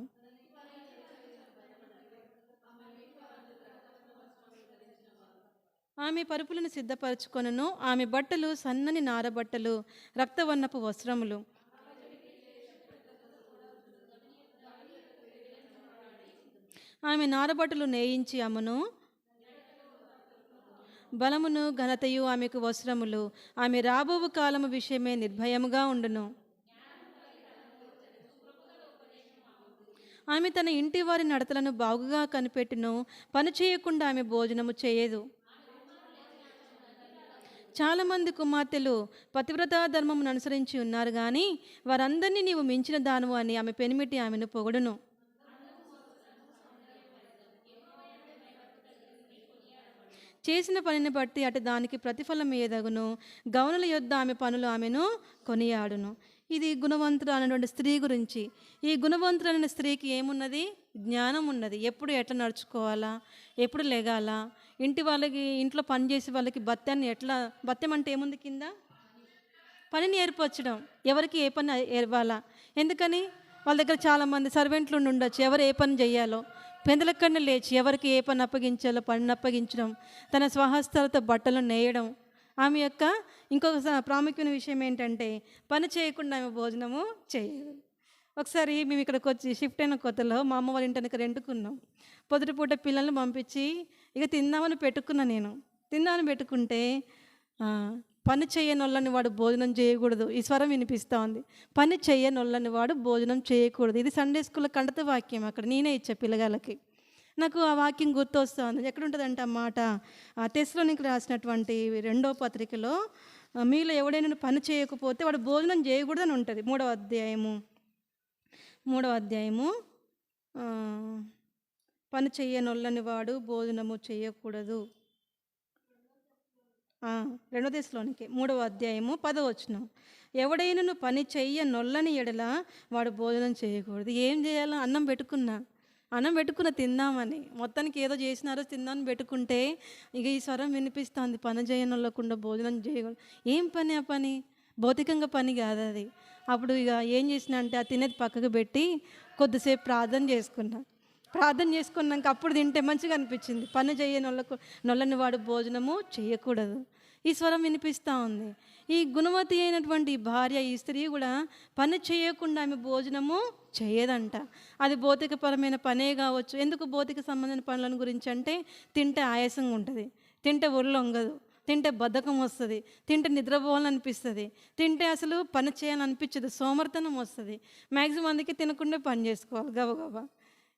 ఆమె పరుపులను సిద్ధపరచుకొనును. ఆమె బట్టలు సన్నని నారబట్టలు, రక్తవర్ణపు వస్త్రములు. ఆమె నారబట్టలు నేయించి అమ్మును. బలమును ఘనతయు ఆమెకు వస్త్రములు. ఆమె రాబోవు కాలము విషయమే నిర్భయముగా ఉండును. ఆమె తన ఇంటి వారి నడతలను బాగుగా కనిపెట్టును. పని చేయకుండా ఆమె భోజనము చేయదు. చాలామంది కుమార్తెలు పతివ్రతా ధర్మమును అనుసరించి ఉన్నారు, కానీ వారందరినీ నీవు మించిన దానవు అని ఆమె పెనిమిటి ఆమెను పొగడును. చేసిన పనిని బట్టి అటు దానికి ప్రతిఫలం ఏదగును. గౌనుల యొద్ద ఆమె పనులు ఆమెను కొనియాడును. ఇది గుణవంతురాలైనటువంటి స్త్రీ గురించి. ఈ గుణవంతులైన స్త్రీకి ఏమున్నది? జ్ఞానం ఉన్నది. ఎప్పుడు ఎట్లా నడుచుకోవాలా, ఎప్పుడు లెగాలా, ఇంట్లో పని చేసే వాళ్ళకి బత్యం అంటే ఏముంది కింద? పనిని ఏర్పరచడం. ఎవరికి ఏ పని ఇవ్వాలా, ఎందుకని వాళ్ళ దగ్గర చాలామంది సర్వెంట్లు ఉండొచ్చు. ఎవరు ఏ పని చేయాలో పెందలకన్నా లేచి ఎవరికి ఏ పని అప్పగించాలో పనిని అప్పగించడం, తన స్వహస్తాలతో బట్టలు నేయడం. ఆమె యొక్క ఇంకొక ప్రాముఖ్యమైన విషయం ఏంటంటే పని చేయకుండా ఆమె భోజనము చేయదు. ఒకసారి మేము ఇక్కడికి వచ్చి షిఫ్ట్ అయిన కొత్తలో మా అమ్మ వాళ్ళ ఇంటికి రెంటుకున్నాం. పొద్దుటిపూట పిల్లల్ని పంపించి ఇక తిందామని పెట్టుకుంటే పని చేయనొల్లని వాడు భోజనం చేయకూడదు. ఈ స్వరం వినిపిస్తూ ఉంది. పని చేయనొల్లని వాడు భోజనం చేయకూడదు. ఇది సండే స్కూల్లో కండత వాక్యం. అక్కడ నేనే ఇచ్చా పిల్లగాళ్ళకి. నాకు ఆ వాక్యం గుర్తొస్తుంది. ఎక్కడుంటుందంటే ఆ మాట తెస్సలోనికీయులకు రాసినటువంటి 2వ పత్రికలో, మీలో ఎవడైనా పని చేయకపోతే వాడు భోజనం చేయకూడదని ఉంటుంది. 3వ అధ్యాయము పని చేయనొల్లని వాడు భోజనము చేయకూడదు. 2వ తెస్సలోనికే 3వ అధ్యాయము 10వ వచనం. ఎవడైనా పని చెయ్యనొల్లని ఎడల వాడు భోజనం చేయకూడదు. ఏం చేయాలో అన్నం పెట్టుకున్న తిందామని, మొత్తానికి ఏదో చేసినారో తిందామని పెట్టుకుంటే ఇక ఈ స్వరం వినిపిస్తుంది, పని చేయనొల్లకుండా భోజనం చేయకూడదు. ఏం పని? ఆ పని భౌతికంగా పని కాదు అది. అప్పుడు ఇక ఏం చేసిన అంటే ఆ తినేది పక్కకు పెట్టి కొద్దిసేపు ప్రార్థన చేసుకున్నాక అప్పుడు తింటే మంచిగా అనిపించింది. పని నొల్లని వాడు భోజనము చేయకూడదు. ఈ స్వరం వినిపిస్తూ ఉంది. ఈ గుణవతి అయినటువంటి భార్య, ఈ స్త్రీ కూడా పని చేయకుండా ఆమె భోజనము చేయదంట. అది భౌతికపరమైన పనే కావచ్చు. ఎందుకు భౌతిక సంబంధమైన పనులను గురించి అంటే తింటే ఆయాసంగా ఉంటుంది, తింటే ఒళ్ళు వంగదు, తింటే బద్ధకం వస్తుంది, తింటే నిద్రపోవాలనిపిస్తుంది, తింటే అసలు పని చేయాలనిపించదు, సోమర్తనం వస్తుంది. మ్యాక్సిమం అందుకే తినకుండా పని చేసుకోవాలి గబగబా.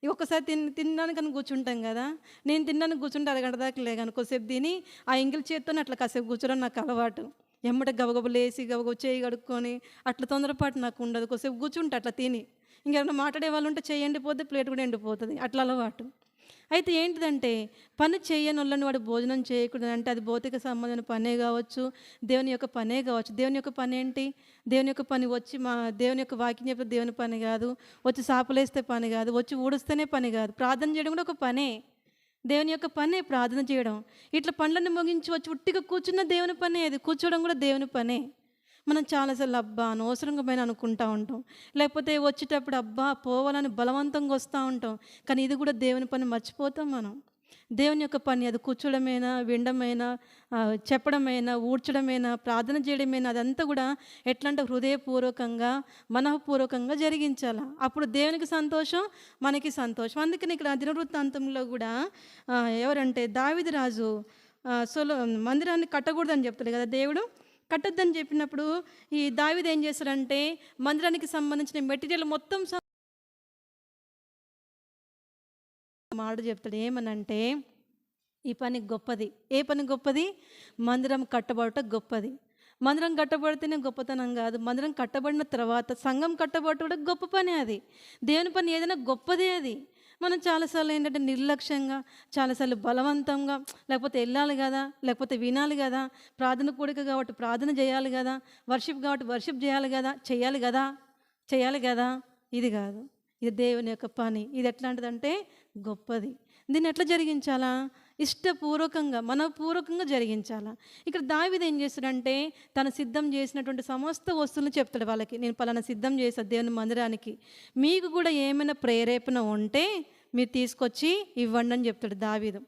ఒక్కసారి తినడానికని కూర్చుంటాం కదా. నేను తినడానికి కూర్చుంటే అరగంట దాకా లేగాను, కొద్దిసేపు తిని ఆ ఎంగిల్ చేత్తోనే అట్లా కాసేపు కూర్చోడం నాకు అలవాటు. ఎమ్మటే గబగబ లేసి గబగబ చేయి కడుక్కొని అట్లా తొందరపాటు నాకు ఉండదు. కొద్దిసేపు కూర్చుంటే అట్లా తిని ఇంకేమైనా మాట్లాడే వాళ్ళు ఉంటే చేయి ఎండిపోతే ప్లేట్ కూడా ఎండిపోతుంది, అట్లా అలవాటు. అయితే ఏంటిదంటే పని చేయనోళ్ళని వాడు భోజనం చేయకూడదు అంటే అది భౌతిక సంబంధమైన పనే కావచ్చు, దేవుని యొక్క పనే కావచ్చు. దేవుని యొక్క పని ఏంటి? దేవుని యొక్క పని వచ్చి దేవుని యొక్క వాక్యం చెప్తే దేవుని పని కాదు, వచ్చి సాపలేస్తే పని కాదు, వచ్చి ఊడుస్తేనే పని కాదు, ప్రార్థన చేయడం కూడా ఒక పనే. దేవుని యొక్క పనే ప్రార్థన చేయడం. ఇట్లా పనులను ముగించి వచ్చి ఉట్టిగా కూర్చున్న దేవుని పనే, అది కూర్చోవడం కూడా దేవుని పనే. మనం చాలాసార్లు అబ్బా అనవసరంగా పైన అనుకుంటూ ఉంటాం, లేకపోతే వచ్చేటప్పుడు అబ్బా పోవాలని బలవంతంగా వస్తూ ఉంటాం. కానీ ఇది కూడా దేవుని పని మర్చిపోతాం మనం. దేవుని యొక్క పని అది కూర్చోడమైనా, వినడమైనా, చెప్పడమైనా, ఊడ్చడమైనా, ప్రార్థన చేయడమైనా అదంతా కూడా ఎట్లా అంటే హృదయపూర్వకంగా, మనఃపూర్వకంగా జరిగించాలి. అప్పుడు దేవునికి సంతోషం, మనకి సంతోషం. అందుకని ఇక్కడ దినవృత్తాంతంలో కూడా ఎవరంటే దావీదు రాజు మందిరాన్ని కట్టకూడదని చెప్తాడు కదా దేవుడు. కట్టొద్దని చెప్పినప్పుడు ఈ దావీదు ఏం చేస్తాడంటే మందిరానికి సంబంధించిన మెటీరియల్ మొత్తం మాట చెప్తాడు. ఏమనంటే ఈ పని గొప్పది. ఏ పని గొప్పది? మందిరం కట్టబడట గొప్పది. మందిరం కట్టబడితేనే గొప్పతనం కాదు, మందిరం కట్టబడిన తర్వాత సంఘం కట్టబడటం కూడా గొప్ప పని. అది దేవుని పని ఏదైనా గొప్పదే. అది మనం చాలాసార్లు ఏంటంటే నిర్లక్ష్యంగా, చాలాసార్లు బలవంతంగా, లేకపోతే వెళ్ళాలి కదా, లేకపోతే వినాలి కదా, ప్రార్థన కూడిక కాబట్టి ప్రార్థన చేయాలి కదా, వర్షిప్ కాబట్టి వర్షిప్ చేయాలి కదా, ఇది కాదు. ఇది దేవుని యొక్క పని. ఇది ఎట్లాంటిదంటే గొప్పది. దీన్ని ఎట్లా జరిగించాలా? ఇష్టపూర్వకంగా, మనపూర్వకంగా జరిగించాలా. ఇక్కడ దావీదు ఏం చేస్తాడంటే తను సిద్ధం చేసినటువంటి సమస్త వస్తువులను చెప్తాడు వాళ్ళకి, నేను పలానా సిద్ధం చేసా దేవుని మందిరానికి, మీకు కూడా ఏమైనా ప్రేరేపణ ఉంటే మీరు తీసుకొచ్చి ఇవ్వండి అని చెప్తాడు దావీదు.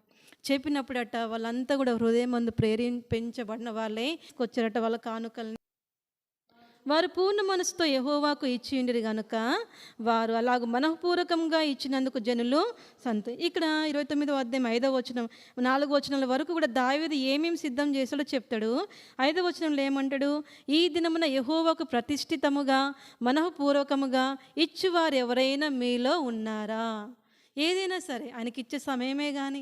చెప్పినప్పుడట వాళ్ళంతా కూడా హృదయం మందు ప్రేరేపించబడిన వాళ్ళే వచ్చారట. వాళ్ళ కానుకల్ని వారు పూర్ణ మనసుతో యెహోవాకు ఇచ్చిండిరి కనుక వారు అలాగ మనఃపూర్వకంగా ఇచ్చినందుకు జనులు ఇక్కడ 29వ అధ్యాయం 5వ వచనం 4వ వచనాల వరకు కూడా దావీదు ఏమేమి సిద్ధం చేశాడో చెప్తాడు. 5వ వచనంలో ఏమంటాడు? ఈ దినమున యెహోవాకు ప్రతిష్ఠితముగా మనఃపూర్వకముగా ఇచ్చువారు ఎవరైనా మీలో ఉన్నారా? ఏదైనా సరే ఆయనకి ఇచ్చే సమయమే కానీ,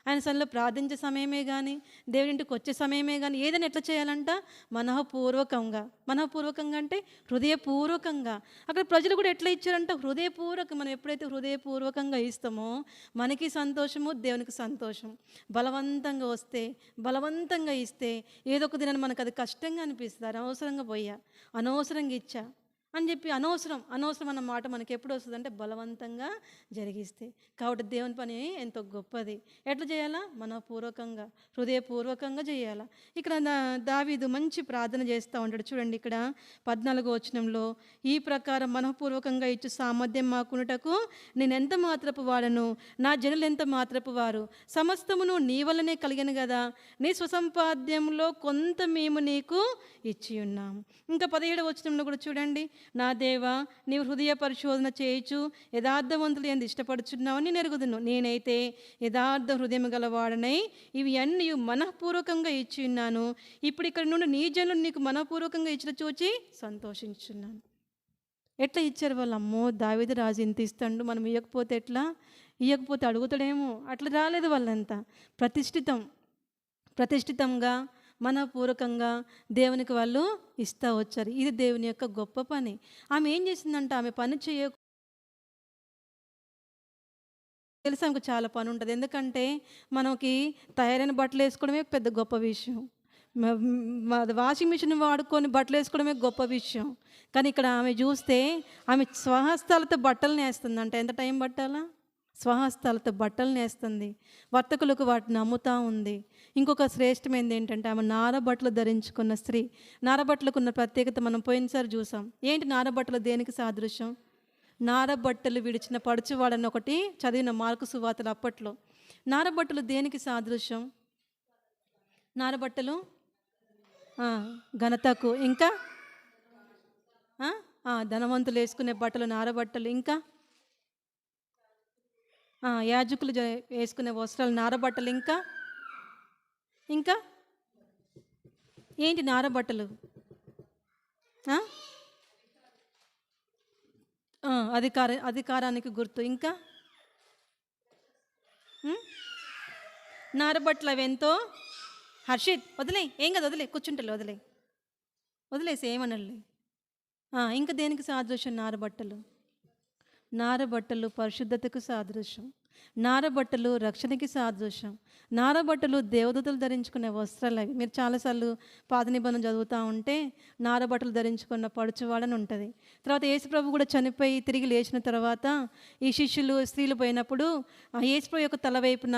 ఆయన సన్నిధిలో ప్రార్థించే సమయమే కానీ, దేవుడింటికి వచ్చే సమయమే కానీ ఏదైనా ఎట్లా చేయాలంట? మనఃపూర్వకంగా. మనఃపూర్వకంగా అంటే హృదయపూర్వకంగా. అక్కడ ప్రజలు కూడా ఎట్లా ఇచ్చారంట? హృదయపూర్వకం. మనం ఎప్పుడైతే హృదయపూర్వకంగా ఇస్తామో మనకి సంతోషము, దేవునికి సంతోషం. బలవంతంగా వస్తే, బలవంతంగా ఇస్తే ఏదో ఒక దినాన్ని మనకు అది కష్టంగా అనిపిస్తుంది. అనవసరంగా పోయా, అనవసరంగా ఇచ్చా అని చెప్పి అనవసరం అన్న మాట మనకి ఎప్పుడు వస్తుంది అంటే బలవంతంగా జరిగిస్తే. కాబట్టి దేవుని పని ఎంతో గొప్పది. ఎట్లా చేయాలా? మనపూర్వకంగా, హృదయపూర్వకంగా చేయాలా. ఇక్కడ దావీదు మంచి ప్రార్థన చేస్తూ ఉంటాడు. చూడండి ఇక్కడ 14వ వచనంలో, ఈ ప్రకారం మనపూర్వకంగా ఇచ్చు సామర్థ్యం మాకునుటకు నేను ఎంత మాత్రపు వాడను, నా జనులు ఎంత మాత్రపు వారు, సమస్తమును నీ వల్లనే కలిగను కదా, నీ స్వసంపాద్యంలో కొంత మేము నీకు ఇచ్చి ఉన్నాము. ఇంకా 17వ వచనంలో కూడా చూడండి, నా దేవా నీవు హృదయ పరిశోధన చేయుచు యథార్థవంతులు ఎంత ఇష్టపడుచున్నావు నేను ఎరుగుదును. నేనైతే యథార్థ హృదయం గలవాడనై ఇవి అన్నీ మనఃపూర్వకంగా ఇచ్చి ఉన్నాను. ఇప్పుడు ఇక్కడ నుండి నీ జనులు నీకు మనఃపూర్వకంగా ఇచ్చిన చూచి సంతోషించున్నాను. ఎట్లా ఇచ్చారు వాళ్ళు? అమ్మో దావీదు రాజు ఇంత ఇస్తాడు, మనం ఇవ్వకపోతే ఎట్లా, ఇవ్వకపోతే అడుగుతాడేమో, అట్లా రాలేదు వాళ్ళంతా. ప్రతిష్ఠితంగా మనపూర్వకంగా దేవునికి వాళ్ళు ఇస్తూ వచ్చారు. ఇది దేవుని యొక్క గొప్ప పని. ఆమె ఏం చేసిందంటే ఆమె పని తెలుసు, ఆమెకు చాలా పని ఉంటుంది. ఎందుకంటే మనకి తయారైన బట్టలు వేసుకోవడమే పెద్ద గొప్ప విషయం, వాషింగ్ మిషన్ వాడుకొని బట్టలు వేసుకోవడమే గొప్ప విషయం. కానీ ఇక్కడ ఆమె చూస్తే ఆమె స్వహస్తాలతో బట్టలు నేస్తుందంట. ఎంత టైం పట్టాలా? స్వహస్తాలతో బట్టలు నేస్తుంది, వర్తకులకు వాటిని అమ్ముతూ ఉంది. ఇంకొక శ్రేష్టమైనది ఏంటంటే ఆమె నారబట్టలు ధరించుకున్న స్త్రీ. నారబట్టలకు ఉన్న ప్రత్యేకత మనం పోయినసారి చూసాం. ఏంటి నారబట్టలు దేనికి సాదృశ్యం? నారబట్టలు విడిచిన పడుచువాడని ఒకటి చదివిన మార్కు సువార్తలు అప్పట్లో. నారబట్టలు దేనికి సాదృశ్యం? నారబట్టలు ఘనతకు, ఇంకా ధనవంతులు వేసుకునే బట్టలు నారబట్టలు, ఇంకా యాజకులు వేసుకునే వస్త్రాలు నారబట్టలు, ఇంకా ఏంటి నార బట్టలు? ఆ? అధికారానికి గుర్తు. ఇంకా నార బట్టలు అవి ఎంతో. హర్షిత్ వదిలే, ఏం కదా, వదిలే, కూర్చుంటలే, వదిలేసి ఏమనలే. ఇంకా దేనికి సాదృశ్యం నారబట్టలు? నారబట్టలు పరిశుద్ధతకు సాదృశ్యం, నారబట్టలు రక్షణకి సాదృశ్యం, నారబట్టలు దేవదూతలు ధరించుకునే వస్త్రాలు. అవి మీరు చాలాసార్లు పాత నిబంధన చదువుతూ ఉంటే నారబట్టలు ధరించుకున్న పడుచువాడని ఉంటుంది. తర్వాత యేసుప్రభు కూడా చనిపోయి తిరిగి లేచిన తర్వాత ఈ శిష్యులు స్త్రీలు పోయినప్పుడు ఆ యేసుప్రభు యొక్క తల వైపున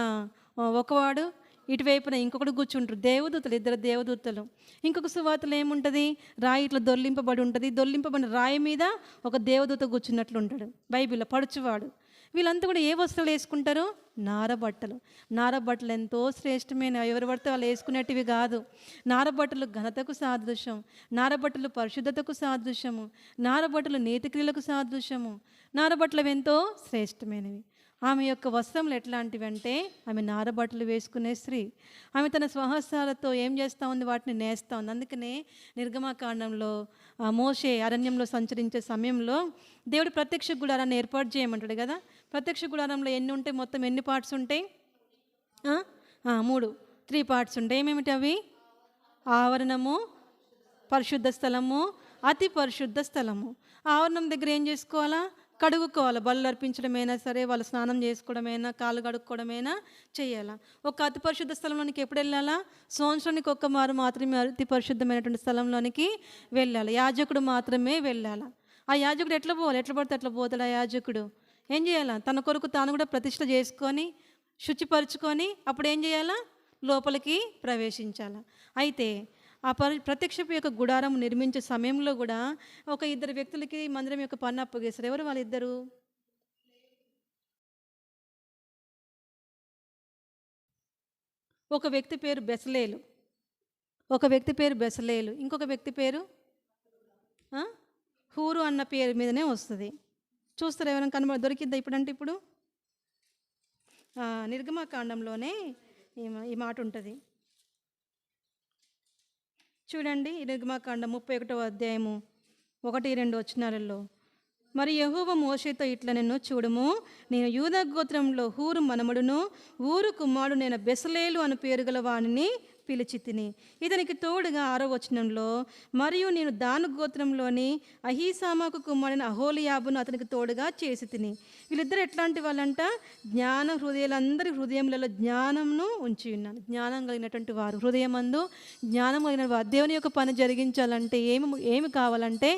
ఒకవాడు, ఇటువైపున ఇంకొకటి కూర్చుంటారు. దేవదూతలు, ఇద్దరు దేవదూతలు. ఇంకొక సువార్తలు ఏముంటుంది? రాయి ఇట్లా దొర్లింపబడి ఉంటుంది. దొర్లింపబడిన రాయి మీద ఒక దేవదూత కూర్చున్నట్లు ఉంటాడు బైబిల్లో, పడుచువాడు. వీళ్ళంతా కూడా ఏ వస్త్రాలు వేసుకుంటారు? నారబట్టలు. నారబట్టలు ఎంతో శ్రేష్టమైన, ఎవరు పడితే వాళ్ళు వేసుకునేటివి కాదు. నారబట్టలు ఘనతకు సాదృశ్యం, నారబట్టలు పరిశుద్ధతకు సాదృశ్యము, నారబట్టలు నీతిక్రియలకు సాదృశ్యము, నారబట్టలు ఎంతో శ్రేష్టమైనవి. ఆమె యొక్క వస్త్రములు ఎట్లాంటివి అంటే, ఆమె నారబట్టలు వేసుకునే స్త్రీ. ఆమె తన స్వహస్తాలతో ఏం చేస్తూ ఉంది? వాటిని నేస్తూ ఉంది. అందుకనే నిర్గమకాండంలో మోషే అరణ్యంలో సంచరించే సమయంలో దేవుడు ప్రత్యక్ష గుడారాన్ని ఏర్పాటు చేయమంటాడు కదా. ప్రత్యక్ష గుడారంలో ఎన్ని ఉంటాయి? మొత్తం ఎన్ని పార్ట్స్ ఉంటాయి? 3 పార్ట్స్ ఉంటాయి. ఏమేమిటి అవి? ఆవరణము, పరిశుద్ధ స్థలము, అతి పరిశుద్ధ స్థలము. ఆవరణం దగ్గర ఏం చేసుకోవాలా? కడుగుకోవాలి. బళ్ళు అర్పించడమైనా సరే, వాళ్ళు స్నానం చేసుకోవడమైనా, కాళ్ళు కడుక్కోవడమైనా చేయాలా. ఒక అతి పరిశుద్ధ స్థలంలోనికి ఎప్పుడు వెళ్ళాలా? సంవత్సరానికి ఒక్క మారు మాత్రమే అతి పరిశుద్ధమైనటువంటి స్థలంలోనికి వెళ్ళాలి. యాజకుడు మాత్రమే వెళ్ళాలి. ఆ యాజకుడు ఎట్లా పోవాలి? ఎట్లా పడితే అట్లా పోతాడు. ఆ యాజకుడు ఏం చేయాలా? తన కొరకు తాను కూడా ప్రతిష్ఠ చేసుకొని శుచిపరుచుకొని అప్పుడు ఏం చేయాలా? లోపలికి ప్రవేశించాలా. అయితే ఆ ప్రత్యక్షపు యొక్క గుడారం నిర్మించే సమయంలో కూడా ఒక 2 వ్యక్తులకి మందిరం యొక్క పన్ను అప్పగేశారు. ఎవరు వాళ్ళిద్దరు? ఒక వ్యక్తి పేరు బెసలేలు, ఇంకొక వ్యక్తి పేరు హూరు అన్న పేరు మీదనే వస్తుంది. చూస్తారు ఎవరైనా దొరికిద్దా ఇప్పుడంటే? ఇప్పుడు నిర్గమకాండంలోనే ఈ మాట ఉంటుంది. చూడండి, నిర్గమకాండం 31వ అధ్యాయము 1-2 వచనాలలో. మరి యెహోవా మోషేతో ఇట్లా, నిన్ను చూడుము, నేను యూదా గోత్రంలో హూరు మనమడును ఊరు కుమారుడు నేను బెసలేలు అని పేరు గల వాణిని పిలిచి తిని. ఇతనికి తోడుగా 6వ వచనంలో, మరియు నేను దాను గోత్రంలోని అహీసామాకు కుమారుని అహోలియాబును అతనికి తోడుగా చేసి తిని. వీళ్ళిద్దరు ఎట్లాంటి వాళ్ళంట? జ్ఞాన హృదయాలందరి హృదయములలో జ్ఞానంను ఉంచి ఉన్నాను. జ్ఞానం కలిగినటువంటి వారు, హృదయమందు జ్ఞానం కలిగిన వారు. దేవుని యొక్క పని జరిగించాలంటే ఏమి కావాలంటే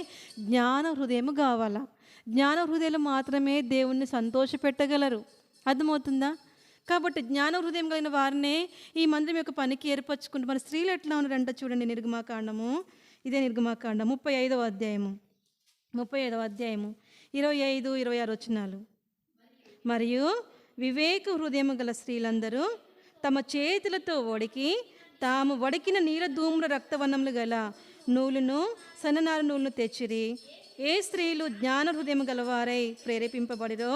జ్ఞాన హృదయము కావాలా. జ్ఞాన హృదయాలు మాత్రమే దేవుణ్ణి సంతోషపెట్టగలరు. అర్థమవుతుందా? కాబట్టి జ్ఞాన హృదయం కలిగిన వారినే ఈ మందిరం యొక్క పనికి ఏర్పరచుకుంటూ, మన స్త్రీలు ఎట్లా ఉన్నారంట చూడండి. నిర్గమకాండము, ఇదే నిర్గమకాండం 35వ అధ్యాయము 25-26 వచనాలు. మరియు వివేక హృదయము గల స్త్రీలందరూ తమ చేతులతో తాము వడికిన నీల ధూమ్ర రక్తవర్ణములు గల నూలును, సన్ననార నూలును తెచ్చిరి. ఏ స్త్రీలు జ్ఞాన హృదయం గలవారై ప్రేరేపింపబడిరో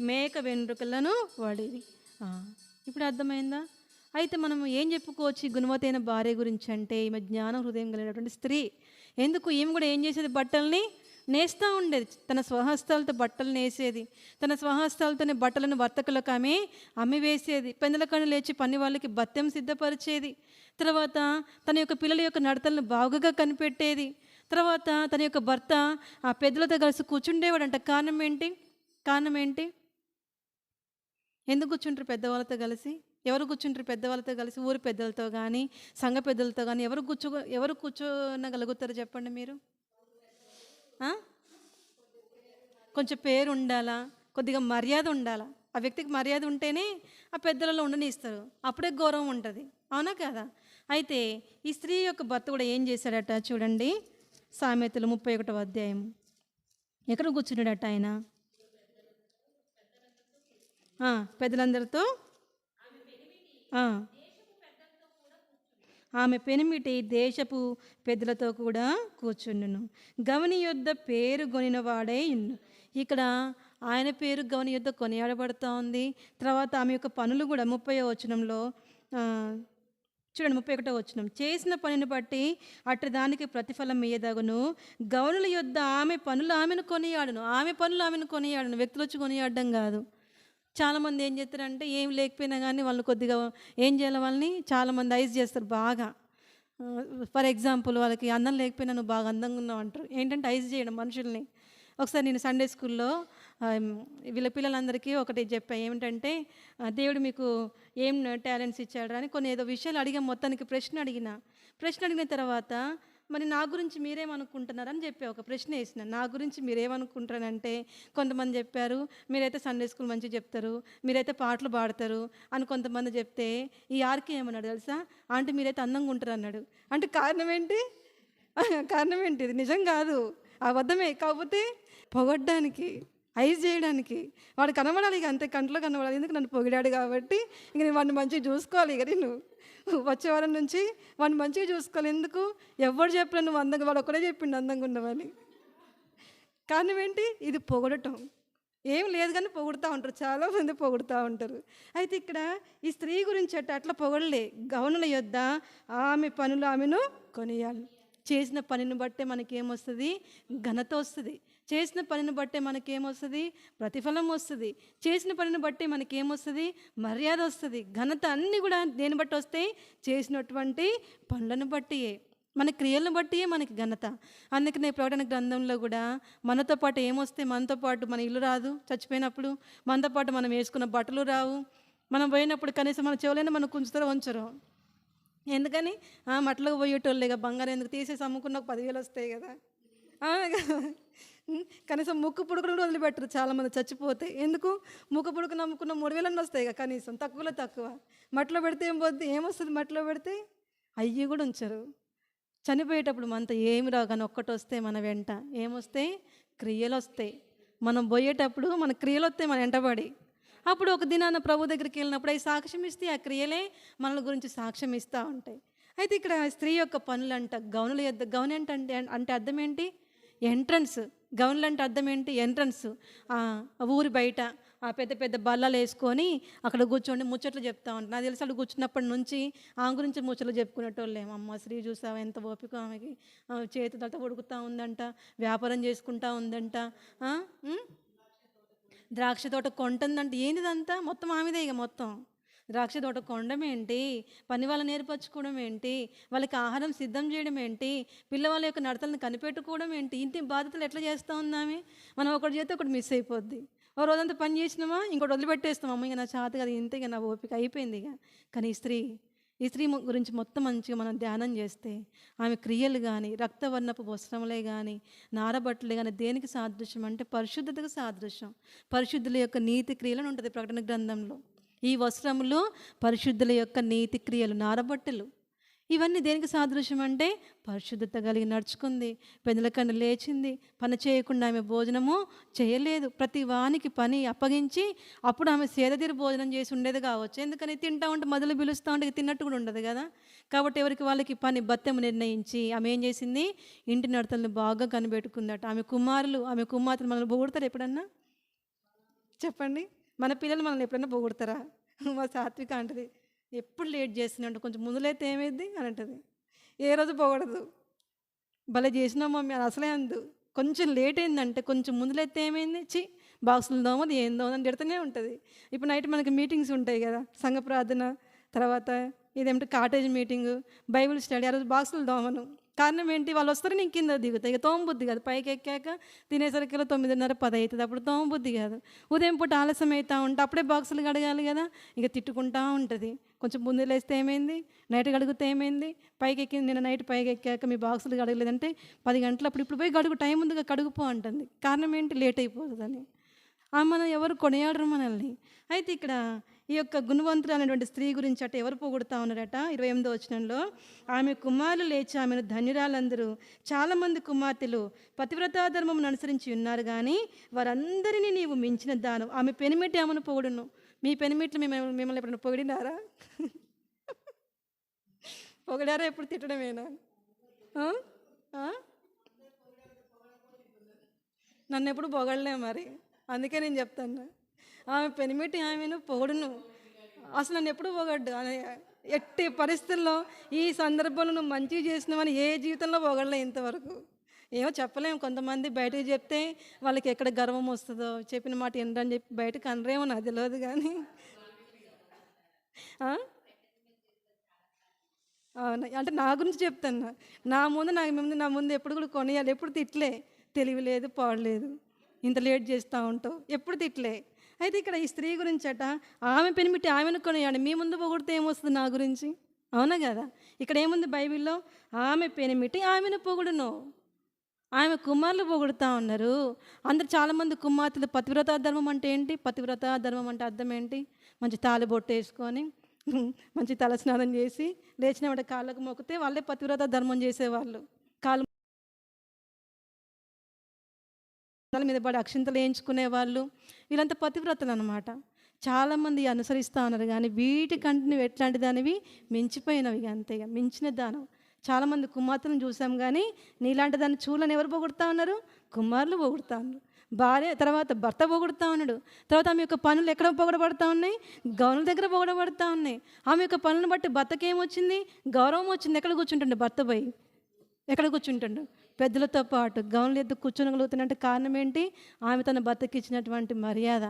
మేక వెంట్రుకలను వడిరి. ఇప్పుడు అర్థమైందా? అయితే మనం ఏం చెప్పుకోవచ్చు గుణవతైన భార్య గురించి అంటే, ఈమె జ్ఞాన హృదయం కలిగినటువంటి స్త్రీ. ఎందుకు? ఈమె కూడా ఏం చేసేది? బట్టల్ని నేస్తూ ఉండేది. తన స్వహస్తాలతో బట్టలు నేసేది. తన స్వహస్తాలతోనే బట్టలను వర్తకులకు అమ్మి వేసేది. పెందల కన్ను లేచి పని వాళ్ళకి భత్యం సిద్ధపరిచేది. తర్వాత తన యొక్క పిల్లల యొక్క నడతలను బాగుగా కనిపెట్టేది. తర్వాత తన యొక్క భర్త ఆ పెద్దలతో కలిసి కూర్చుండేవాడంట. కారణం ఏంటి? ఎందుకు కూర్చుంటారు పెద్దవాళ్ళతో కలిసి? ఎవరు కూర్చుంటారు పెద్దవాళ్ళతో కలిసి? ఊరి పెద్దలతో కానీ, సంఘ పెద్దలతో కానీ ఎవరు కూర్చోనగలుగుతారు చెప్పండి మీరు? కొంచెం పేరు ఉండాలా, కొద్దిగా మర్యాద ఉండాలా. ఆ వ్యక్తికి మర్యాద ఉంటేనే ఆ పెద్దలలో ఉండనిస్తారు. అప్పుడే గౌరవం ఉంటుంది. అవునా కదా? అయితే ఈ స్త్రీ యొక్క భర్త కూడా ఏం చేశాడట చూడండి. సామెతలు 31వ అధ్యాయం. ఎక్కడ కూర్చున్నాడట ఆయన? పెద్దలందరితో. ఆమె పెనిమిటి దేశపు పెద్దలతో కూడా కూర్చుండును. గవని యొద్ద పేరు కొనిన వాడై ఇన్ను. ఇక్కడ ఆయన పేరు గవని యొద్ద కొనియాడబడుతూ ఉంది. తర్వాత ఆమె యొక్క పనులు కూడా 30వ వచనంలో చూడండి 31వ వచనం. చేసిన పనిని బట్టి అట్టి దానికి ప్రతిఫలం ఇయ్యదగును. గౌనుల యొద్ద ఆమె పనులు ఆమెను కొనియాడును. ఆమె పనులు ఆమెను కొనియాడును. వ్యక్తులు వచ్చి కొనియాడడం కాదు. చాలామంది ఏం చేస్తారంటే ఏం లేకపోయినా కానీ వాళ్ళు కొద్దిగా ఏం చేయాలి, వాళ్ళని చాలామంది ఐస్ చేస్తారు బాగా. ఫర్ ఎగ్జాంపుల్ వాళ్ళకి అందం లేకపోయినా నువ్వు బాగా అందంగా ఉన్నావు అంటారు. ఏంటంటే ఐస్ చేయడం మనుషుల్ని. ఒకసారి నేను సండే స్కూల్లో వీళ్ళ పిల్లలందరికీ ఒకటి చెప్పా. ఏమిటంటే దేవుడు మీకు ఏం టాలెంట్స్ ఇచ్చాడు అని కొన్ని ఏదో విషయాలు అడిగా. మొత్తానికి ప్రశ్న అడిగిన తర్వాత మరి నా గురించి మీరేమనుకుంటున్నారని చెప్పి ఒక ప్రశ్న వేసిన. నా గురించి మీరేమనుకుంటారంటే కొంతమంది చెప్పారు మీరైతే సండే స్కూల్ మంచిగా చెప్తారు, మీరైతే పాటలు పాడతారు అని కొంతమంది చెప్తే ఈ ఆర్కే ఏమన్నాడు తెలుసా, ఆంటీ మీరైతే అందంగా ఉంటారు అన్నాడు. అంటే కారణం ఏంటి? కారణం ఏంటి? ఇది నిజం కాదు, అబద్ధమే. కాకపోతే పొగడ్డానికి, ఐజ్ చేయడానికి. వాడు కనబడాలి, ఇక అంతే, కంట్లో కనబడాలి. ఎందుకు నన్ను పొగిడాడు కాబట్టి ఇంక నేను వాడిని మంచిగా చూసుకోవాలి. ఇక నేను వచ్చే వారం నుంచి వాడిని మంచిగా చూసుకోవాలి. ఎందుకు? ఎవరు చెప్పలే నువ్వు అందంగా, వాడు ఒకడే చెప్పిండు అందంగా ఉన్నవని. కారణం ఏంటి? ఇది పొగడటం. ఏం లేదు కానీ పొగుడుతూ ఉంటారు, చాలామంది పొగుడుతూ ఉంటారు. అయితే ఇక్కడ ఈ స్త్రీ గురించి అట్లా పొగడలే. గౌనుల యొద్ద ఆమె పనులు ఆమెను కొనియాలి. చేసిన పనిని బట్టే మనకేమొస్తుంది? ఘనత వస్తుంది. చేసిన పనిని బట్టే మనకేమొస్తుంది? ప్రతిఫలం వస్తుంది. చేసిన పనిని బట్టే మనకేమొస్తుంది? మర్యాద వస్తుంది. ఘనత అన్నీ కూడా దేని బట్టి వస్తాయి? చేసినటువంటి పనులను బట్టియే, మన క్రియలను బట్టియే మనకి ఘనత. అందుకనే ప్రకటన గ్రంథంలో కూడా మనతో పాటు ఏమొస్తే, మనతో పాటు మన ఇల్లు రాదు చచ్చిపోయినప్పుడు, మనతో పాటు మనం వేసుకున్న బట్టలు రావు, మనం పోయినప్పుడు కనీసం మన చెవులైనా మనం కుంచుతారో ఉంచరు. ఎందుకని? మట్లకు పోయేటోళ్ళే, బంగారం ఎందుకు తీసేసి అమ్ముకున్న 10,000 వస్తాయి కదా. కనీసం ముక్కు పుడుకును కూడా వదిలిపెట్టరు చాలామంది చచ్చిపోతే. ఎందుకు? ముక్కు పుడుకుని అమ్ముకున్న 3,000 వస్తాయి కదా కనీసం, తక్కువలో తక్కువ. మట్లో పెడితే ఏమొస్తుంది? మట్లో పెడితే అయ్యి కూడా ఉంచరు. చనిపోయేటప్పుడు మనతో ఏమి రావు, కానీ ఒక్కటి వస్తే మన వెంట ఏమొస్తాయి? క్రియలు వస్తాయి. మనం పోయేటప్పుడు మన క్రియలు వస్తాయి మన వెంటబడి. అప్పుడు ఒక దినాన ప్రభు దగ్గరికి వెళ్ళినప్పుడు అవి సాక్ష్యం ఇస్తే ఆ క్రియలే మన గురించి సాక్ష్యం ఇస్తూ ఉంటాయి. అయితే ఇక్కడ స్త్రీ యొక్క పనులంట గౌనుల యొద్ద. గౌన్ అంటే అర్థం ఏంటి? ఎంట్రన్స్. గౌన్లు అంటే అర్థం ఏంటి? ఎంట్రన్స్. ఊరి బయట ఆ పెద్ద పెద్ద బల్లలు వేసుకొని అక్కడ కూర్చోండి ముచ్చట్లు చెప్తా ఉంటాను. నాకు తెలిసి అక్కడ కూర్చున్నప్పటి నుంచి ఆమె గురించి ముచ్చట్లు చెప్పుకునేటోళ్ళేమో. అమ్మ స్త్రీ చూసావా ఎంత ఓపిక ఆమెకి, చేతి దట ఉడుకుతూ ఉందంట, వ్యాపారం చేసుకుంటా ఉందంట, ద్రాక్ష తోట కొంటుందంటే. ఏంటిదంతా? మొత్తం ఆమెదే. ఇక మొత్తం ద్రాక్ష తోట కొండం ఏంటి, పని వాళ్ళని నేర్పరచుకోవడం ఏంటి, వాళ్ళకి ఆహారం సిద్ధం చేయడం ఏంటి, పిల్లవాళ్ళ యొక్క నడతలను కనిపెట్టుకోవడం ఏంటి, ఇంటి బాధ్యతలు ఎట్లా చేస్తూ ఉందామే. మనం ఒకటి చేస్తే ఒకటి మిస్ అయిపోద్ది. ఓ రోజంతా పని చేసినామా ఇంకోటి వదిలిపెట్టేస్తాం. అమ్మ ఇక నా చేత కదా, ఇంతే, ఇక నా ఓపిక అయిపోయింది ఇక. కానీ ఈ స్త్రీ గురించి మొత్తం మంచిగా మనం ధ్యానం చేస్తే ఆమె క్రియలు కానీ, రక్తవర్ణపు వస్త్రములే కానీ, నారబట్టలే కానీ దేనికి సాదృశ్యం అంటే పరిశుద్ధతకు సాదృశ్యం. పరిశుద్ధుల యొక్క నీతి క్రియలను ఉంటుంది ప్రకటన గ్రంథంలో. ఈ వస్త్రములు పరిశుద్ధుల యొక్క నీతి క్రియలు, నారబట్టలు. ఇవన్నీ దేనికి సాదృశ్యం అంటే పరిశుద్ధత కలిగి నడుచుకుంది, పెందల కన్ను లేచింది, పని చేయకుండా ఆమె భోజనము చేయలేదు. ప్రతి వానికి పని అప్పగించి అప్పుడు ఆమె సేదతీరు భోజనం చేసి ఉండేది కావచ్చు. ఎందుకని? తింటా ఉంటే మొదలు పిలుస్తూ ఉంటే తిన్నట్టు కూడా ఉండదు కదా. కాబట్టి ఎవరికి వాళ్ళకి పని బత్తెము నిర్ణయించి ఆమె ఏం చేసింది? ఇంటి నడతలను బాగా కనిపెట్టుకుందట. ఆమె కుమార్తెలు మనల్ని పొగుడతారు ఎప్పుడన్నా? చెప్పండి. మన పిల్లలు మనల్ని ఎప్పుడన్నా పొగుడతారా? మా సాత్విక అంటది ఎప్పుడు లేట్ చేస్తున్నాడు, కొంచెం ముందులైతే ఏమైంది అని అంటది. ఏ రోజు పొగడదు. భలే చేసినావు మమ్మీ అని అసలే అందు. కొంచెం లేట్ అయిందంటే కొంచెం ముందులైతే ఏమైంది, బాక్సులు దోమది ఏం దోమని తిడుతూనే ఉంటుంది. ఇప్పుడు నైట్ మనకి మీటింగ్స్ ఉంటాయి కదా, సంఘ ప్రార్థన, తర్వాత ఇదేమిటి కాటేజ్ మీటింగు, బైబిల్ స్టడీ. ఆ రోజు బాక్సులు దోమను. కారణం ఏంటి? వాళ్ళు వస్తారు, నేను కింద దిగుతాయి. ఇక తోమబుద్ధి కాదు. పైకి ఎక్కాక తినేసరికి 9:30, 10 అవుతుంది. అప్పుడు తోమబుద్ధి కాదు. ఉదయం పూట ఆలస్యం అవుతూ ఉంటే అప్పుడే బాక్సులు కడగాలి కదా, ఇక తిట్టుకుంటూ ఉంటుంది. కొంచెం ముందు లేస్తే ఏమైంది, నైట్ కడిగితే ఏమైంది, పైకి ఎక్కింది నిన్న నైట్ పైకి ఎక్కాక మీ బాక్సులు కడగలేదంటే 10 గంటలు ఇప్పుడు పోయి గడుగు, టైం ఉందిగా కడుగుపో అంటుంది. కారణం ఏంటి? లేట్ అయిపోతుందని. మనం ఎవరు కొనియాడరు మనల్ని. అయితే ఇక్కడ ఈ యొక్క గుణవంతురాలైనటువంటి స్త్రీ గురించి అట ఎవరు పొగుడుతూ ఉన్నారట? 28వ వచనంలో ఆమె కుమారులు లేచి ఆమెను ధన్యురాలందరూ, చాలామంది కుమార్తెలు పతివ్రతా ధర్మమును అనుసరించి ఉన్నారు, కానీ వారందరినీ నీవు మించిన దానం. ఆమె పెనిమిటి ఆమెను పొగుడును. మీ పెనిమిట్లు మిమ్మల్ని ఎప్పుడైనా పొగిడినారా? పొగిడారా? ఎప్పుడు తిట్టడమేనా? నన్ను ఎప్పుడు పొగడలే మరి, అందుకే నేను చెప్తాను. ఆమె పెనిమిటి ఆమెను పొగడును. అసలు నన్ను ఎప్పుడు పొగడ్డు. ఎట్టి పరిస్థితుల్లో ఈ సందర్భంలో నువ్వు మంచిగా చేసినావని ఏ జీవితంలో పొగడలే ఇంతవరకు. ఏమో చెప్పలేము, కొంతమంది బయటకు చెప్తే వాళ్ళకి ఎక్కడ గర్వం వస్తుందో, చెప్పిన మాట వినరని చెప్పి బయటకు అనరేమో నాకు తెలియదు కానీ. ఆ? అవును. అంటే నా గురించి చెప్తున్నా. నా ముందు ఎప్పుడు కూడా కొనియాలి. ఎప్పుడు తిట్లే. తెలివి లేదు, పాడు లేదు. ఇంత లేట్ చేస్తా ఉంటావు. ఎప్పుడు తిట్లే. అయితే ఇక్కడ ఈ స్త్రీ గురించట, ఆమె పెనిమిటి ఆమెను కొనియాడు. మీ ముందు పొగిడితే ఏమొస్తుంది నా గురించి? అవునా కదా? ఇక్కడ ఏముంది బైబిల్‌లో? ఆమె పెనిమిటి ఆమెను పొగుడును. ఆమె కుమారులు పొగుడుతా ఉన్నారు. అందరు చాలామంది కుమార్తెలు పతివ్రతా ధర్మం అంటే ఏంటి? పతివ్రతా ధర్మం అంటే అర్థం ఏంటి? మంచి తాళిబొట్టేసుకొని మంచి తలస్నానం చేసి లేచిన వెంటనే కాళ్ళకు మొక్కితే వాళ్ళే పతివ్రత ధర్మం చేసేవాళ్ళు. కాళ్ళ మీద పడి అక్షింతలు వేయించుకునేవాళ్ళు. వీళ్ళంతా పతివ్రతలు అనమాట. చాలామంది అనుసరిస్తూ ఉన్నారు కానీ వీటికంటే నువ్వు ఎట్లాంటి దానివి మించిపోయినవి అంతే, మించిన దానం. చాలామంది కుమార్తెలను చూసాం కానీ నీలాంటి దాన్ని చూలని ఎవరు పొగుడుతూ ఉన్నారు? కుమారులు పొగుడుతూ ఉన్నారు. భార్య తర్వాత భర్త పొగుడుతూ ఉన్నాడు. తర్వాత ఆమె యొక్క పనులు ఎక్కడ పొగడబడుతూ ఉన్నాయి? గౌనుల దగ్గర పొగడబడుతూ ఉన్నాయి. ఆమె యొక్క పనులను బట్టి భర్తకి ఏమొచ్చింది? గౌరవం వచ్చింది. ఎక్కడ కూర్చుంటుండే భర్త పోయి? ఎక్కడ కూర్చుంటుండు? పెద్దలతో పాటు గౌన్లు ఎద్దు కూర్చోగలుగుతున్నట్టు కారణం ఏంటి? ఆమె తన భర్తకి ఇచ్చినటువంటి మర్యాద,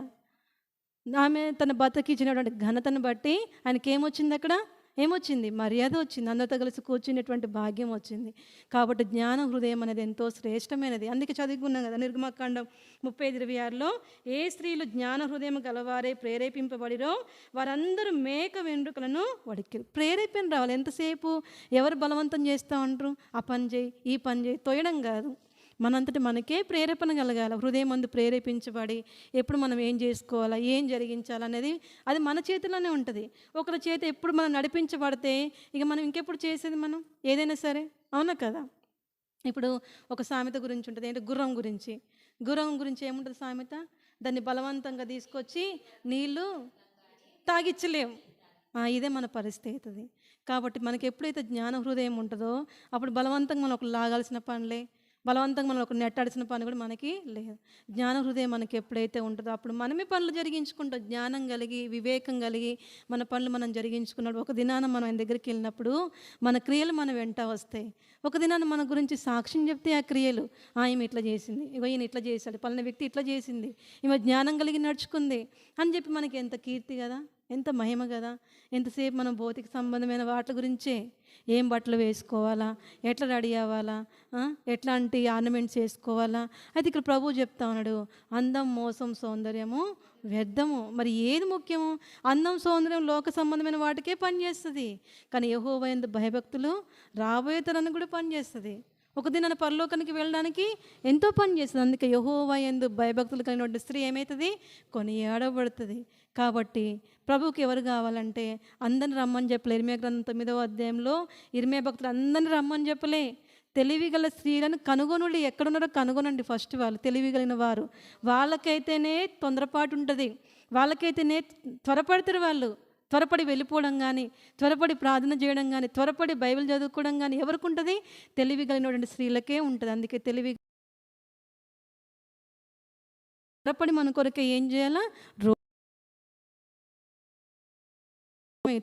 ఆమె తన భర్తకి ఇచ్చినటువంటి ఘనతను బట్టి ఆయనకి ఏమొచ్చింది? అక్కడ ఏమొచ్చింది? మర్యాద వచ్చింది. అందరితో కలిసి కూర్చునేటువంటి భాగ్యం వచ్చింది. కాబట్టి జ్ఞాన హృదయం అనేది ఎంతో శ్రేష్టమైనది. అందుకే చదువుకున్నాం కదా నిర్గమకాండం 35:26లో, ఏ స్త్రీలు జ్ఞాన హృదయం గలవారే ప్రేరేపింపబడిరో వారందరూ మేక వెంట్రుకలను వడికిరు. ప్రేరేపణ రావాలి. ఎంతసేపు ఎవరు బలవంతం చేస్తూ ఉంటారు? ఆ పని చేయి, ఈ పని చేయి, తోయడం కాదు. మనంతటి మనకే ప్రేరేపణ కలగాలి. హృదయం అందు ప్రేరేపించబడి ఎప్పుడు మనం ఏం చేసుకోవాలా, ఏం జరిగించాలనేది అది మన చేతిలోనే ఉంటుంది. ఒకరి చేతి ఎప్పుడు మనం నడిపించబడితే ఇక మనం ఇంకెప్పుడు చేసేది మనం ఏదైనా సరే, అవునా కదా? ఇప్పుడు ఒక సామెత గురించి ఉంటుంది, ఏంటి? గుర్రం గురించి ఏముంటుంది సామెత? దాన్ని బలవంతంగా తీసుకొచ్చి నీళ్ళు తాగిచ్చలేం. ఇదే మన పరిస్థితి. కాబట్టి మనకి ఎప్పుడైతే జ్ఞాన హృదయం ఉంటుందో అప్పుడు బలవంతంగా మనం ఒక లాగాల్సిన పనులే, బలవంతంగా మనం ఒక నెట్టాడిసిన పని కూడా మనకి లేదు. జ్ఞాన హృదయం మనకి ఎప్పుడైతే ఉంటుందో అప్పుడు మనమే పనులు జరిగించుకుంటాం. జ్ఞానం కలిగి, వివేకం కలిగి మన పనులు మనం జరిగించుకున్నప్పుడు ఒక దినాన మనం ఆయన దగ్గరికి వెళ్ళినప్పుడు మన క్రియలు మన వెంట వస్తాయి. ఒక దినాన మన గురించి సాక్ష్యం చెప్తే ఆ క్రియలు, ఈమె ఇట్లా చేసింది, ఈయన ఇట్లా చేశాడు, పలానా వ్యక్తి ఇట్లా చేసింది, ఈమె జ్ఞానం కలిగి నడుచుకుంది అని చెప్పి మనకి ఎంత కీర్తి కదా, ఎంత మహిమ కదా. ఎంతసేపు మనం భౌతిక సంబంధమైన వాటి గురించే, ఏం బట్టలు వేసుకోవాలా, ఎట్లా రెడీ అవ్వాలా, ఎట్లాంటి ఆర్నమెంట్స్ వేసుకోవాలా. అయితే ఇక్కడ ప్రభువు చెప్తా ఉన్నాడు, అందం, మోసం, సౌందర్యము వ్యర్థము. మరి ఏది ముఖ్యము? అందం, సౌందర్యం లోక సంబంధమైన వాటికే పనిచేస్తుంది. కానీ యెహోవా యందు భయభక్తులు రాబోయే తరానికి కూడా పనిచేస్తుంది. ఒక దినాన పరలోకానికి వెళ్ళడానికి ఎంతో పని చేస్తుంది. అందుకే యెహోవా యందు భయభక్తులు కలిగినటువంటి స్త్రీ ఏమవుతుంది? కొనియాడబడుతుంది. కాబట్టి ప్రభువుకి ఎవరు కావాలంటే అందరిని రమ్మని చెప్పలే. ఇర్మియా గ్రంథం 9వ అధ్యాయంలో ఇర్మియా భక్తులు అందరిని రమ్మని చెప్పలే. తెలివి గల స్త్రీలను కనుగొనుడి. ఎక్కడున్నారో కనుగొనండి ఫస్ట్. వాళ్ళు తెలివి కలిగిన వారు. వాళ్ళకైతేనే తొందరపాటు ఉంటుంది, వాళ్ళకైతేనే త్వరపడతారు. వాళ్ళు త్వరపడి వెళ్ళిపోవడం కానీ, త్వరపడి ప్రార్థన చేయడం కానీ, త్వరపడి బైబిల్ చదువుకోవడం కానీ ఎవరికి ఉంటుంది? తెలివి కలిగినటువంటి స్త్రీలకే ఉంటుంది. అందుకే త్వరపడి మన కొరకే ఏం చేయాలా?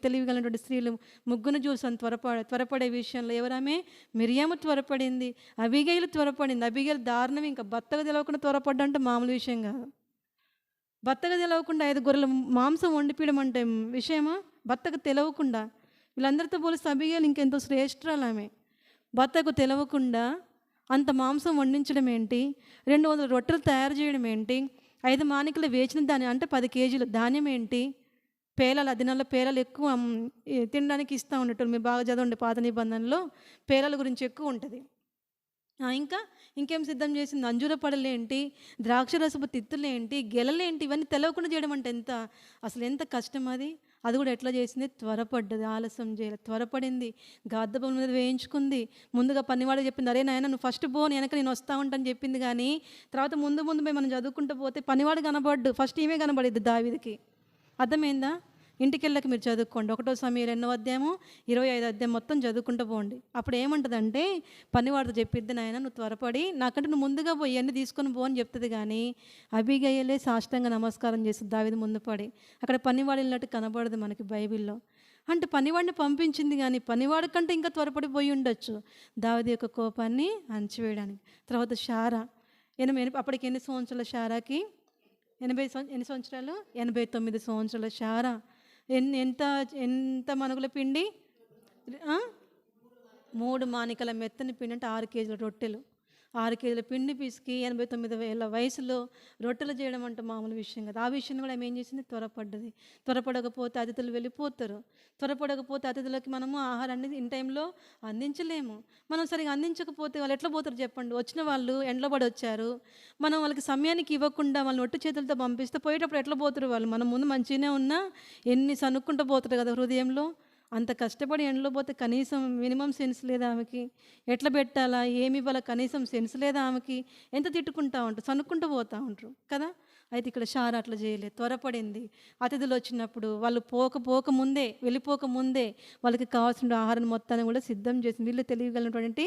తెలివి కలిగినటువంటి స్త్రీలు ముగ్గురు చూసాను త్వరపడే విషయంలో. ఎవరామె? మిరియాము త్వరపడింది, అబిగైలు త్వరపడింది. అబిగైలు దారుణం, ఇంకా భర్తకు తెలవకుండా త్వరపడ్డంటే మామూలు విషయం కాదు. భర్తకు తెలవకుండా 5 గొర్రెల మాంసం వండిపీయడం అంటే విషయమా? భర్తకు తెలవకుండా. వీళ్ళందరితో పోలిస్తే అబిగైలు ఇంకెంతో శ్రేష్ఠురాలు. ఆమె భర్తకు తెలవకుండా అంత మాంసం వండించడం ఏంటి, 200 రొట్టెలు తయారు చేయడం ఏంటి, 5 మానికలు వేచిన ధాన్యం అంటే 10 కేజీలు ధాన్యం ఏంటి, పేలాలు, ఆ దినాల్లో పేలాలు ఎక్కువ తినడానికి ఇస్తూ ఉండేటోళ్ళు. మీరు బాగా చదవండి పాత నిబంధనలో పేలాల గురించి ఎక్కువ ఉంటుంది. ఇంకేం సిద్ధం చేసింది? అంజూర పడలేంటి, ద్రాక్షరసపు తిత్తులేంటి, గెలలేంటి, ఇవన్నీ తెలవకుండా చేయడం అంటే అసలు ఎంత కష్టం అది. అది కూడా ఎట్లా చేసింది? త్వరపడ్డది, ఆలస్యం చేయలేదు, త్వరపడింది. గాద్దబల మీద వేయించుకుంది. ముందుగా పనివాడికి చెప్పింది, అరే నాయన నువ్వు ఫస్ట్ పో, వెనక నేను వస్తూ ఉంటాను చెప్పింది. కానీ తర్వాత ముందు పోయి మనం చదువుకుంటూ పోతే పనివాడు కనబడ్డు, ఫస్ట్ ఈమె కనబడిద్ది దావీదుకి. అర్థమైందా? ఇంటికి వెళ్ళక మీరు చదువుకోండి. 1 సమూయేలు 2వ అధ్యాయము 25వ అధ్యాయం మొత్తం చదువుకుంటూ పోండి. అప్పుడు ఏమంటుందంటే పనివాడితో చెప్పిద్ది, నాయన నువ్వు త్వరపడి నాకంటే నువ్వు ముందుగా పోయి అన్నీ తీసుకొని పో అని చెప్తుంది. కానీ అబిగయలే సాష్టాంగ నమస్కారం చేస్తుంది దావీదు ముందు పడి. అక్కడ పనివాడు వెళ్ళినట్టు కనబడదు మనకి బైబిల్లో. అంటే పనివాడిని పంపించింది, కానీ పనివాడి కంటే ఇంకా త్వరపడిపోయి ఉండొచ్చు దావీదు యొక్క కోపాన్ని అణచివేయడానికి. తర్వాత షారా అప్పటికి ఎన్ని సంవత్సరాల షారాకి? ఎన్ని సంవత్సరాలు? 89 సంవత్సరాల షారా. ఎంత ఎంత మనుగుల పిండి? 3 మానికల మెత్తని పిండి, అంటే 6 కేజీల రొట్టెలు. 6 కేజీల పిండి పిసికి 89 వయసులో రొట్టెలు చేయడం అంటే మామూలు విషయం కదా. ఆ విషయం కూడా ఆమె ఏం చేసింది? త్వరపడ్డది. త్వరపడకపోతే అతిథులు వెళ్ళిపోతారు. త్వరపడకపోతే అతిథులకి మనము ఆహారాన్ని ఇన్ టైంలో అందించలేము. మనం సరిగా అందించకపోతే వాళ్ళు ఎట్లా పోతారు చెప్పండి? వచ్చిన వాళ్ళు ఎండలో పడి వచ్చారు, మనం వాళ్ళకి సమయానికి ఇవ్వకుండా వాళ్ళని ఒట్టి చేతులతో పంపిస్తే పోయేటప్పుడు ఎట్లా పోతారు వాళ్ళు? మన ముందు మంచిగానే ఉన్నా ఎన్ని సనుక్కుంటూ పోతారు కదా హృదయంలో. అంత కష్టపడి ఎండలో పోతే కనీసం మినిమం సెన్స్ లేదా ఆమెకి? ఎట్లా పెట్టాలా, ఏమి ఇవ్వాలా, కనీసం సెన్స్ లేదా ఆమెకి? ఎంత తిట్టుకుంటా ఉంటారు, సనుక్కుంటూ పోతూ ఉంటారు కదా. అయితే ఇక్కడ షారా అట్లా చేయలేదు, త్వరపడింది. అతిథులు వచ్చినప్పుడు వాళ్ళు వెళ్ళిపోక ముందే వాళ్ళకి కావాల్సిన ఆహారం మొత్తాన్ని కూడా సిద్ధం చేసింది. వీళ్ళు తెలియగలిగినటువంటి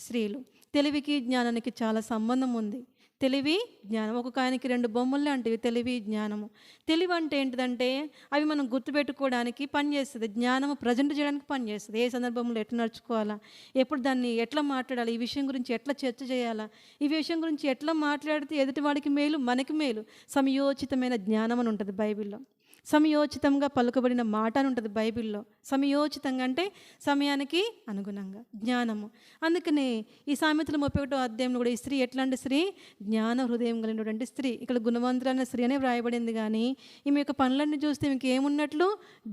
స్త్రీలు. తెలివికి జ్ఞానానికి చాలా సంబంధం ఉంది. తెలివి జ్ఞానం, ఒక్కొక్క ఆయనకి 2 బొమ్మలు లాంటివి తెలివి జ్ఞానము. తెలివి అంటే ఏంటిదంటే అవి మనం గుర్తుపెట్టుకోవడానికి పనిచేస్తుంది. జ్ఞానము ప్రజెంట్ చేయడానికి పనిచేస్తుంది. ఏ సందర్భంలో ఎట్లా నడుచుకోవాలా, ఎప్పుడు దాన్ని ఎట్లా మాట్లాడాలి, ఈ విషయం గురించి ఎట్లా చర్చ చేయాలా, ఈ విషయం గురించి ఎట్లా మాట్లాడితే ఎదుటివాడికి మేలు, మనకి మేలు. సమయోచితమైన జ్ఞానం అని ఉంటుంది బైబిల్లో. సమయోచితంగా పలుకబడిన మాట అని ఉంటుంది బైబిల్లో. సమయోచితంగా అంటే సమయానికి అనుగుణంగా జ్ఞానము. అందుకనే ఈ సామెతల 31వ అధ్యాయంలో కూడా ఈ స్త్రీ ఎట్లాంటి స్త్రీ? జ్ఞాన హృదయం కలిగినటువంటి స్త్రీ. ఇక్కడ గుణవంతులైన స్త్రీ అనే వ్రాయబడింది, కానీ ఈమె యొక్క పనులన్నీ చూస్తే మీకు ఏమున్నట్లు?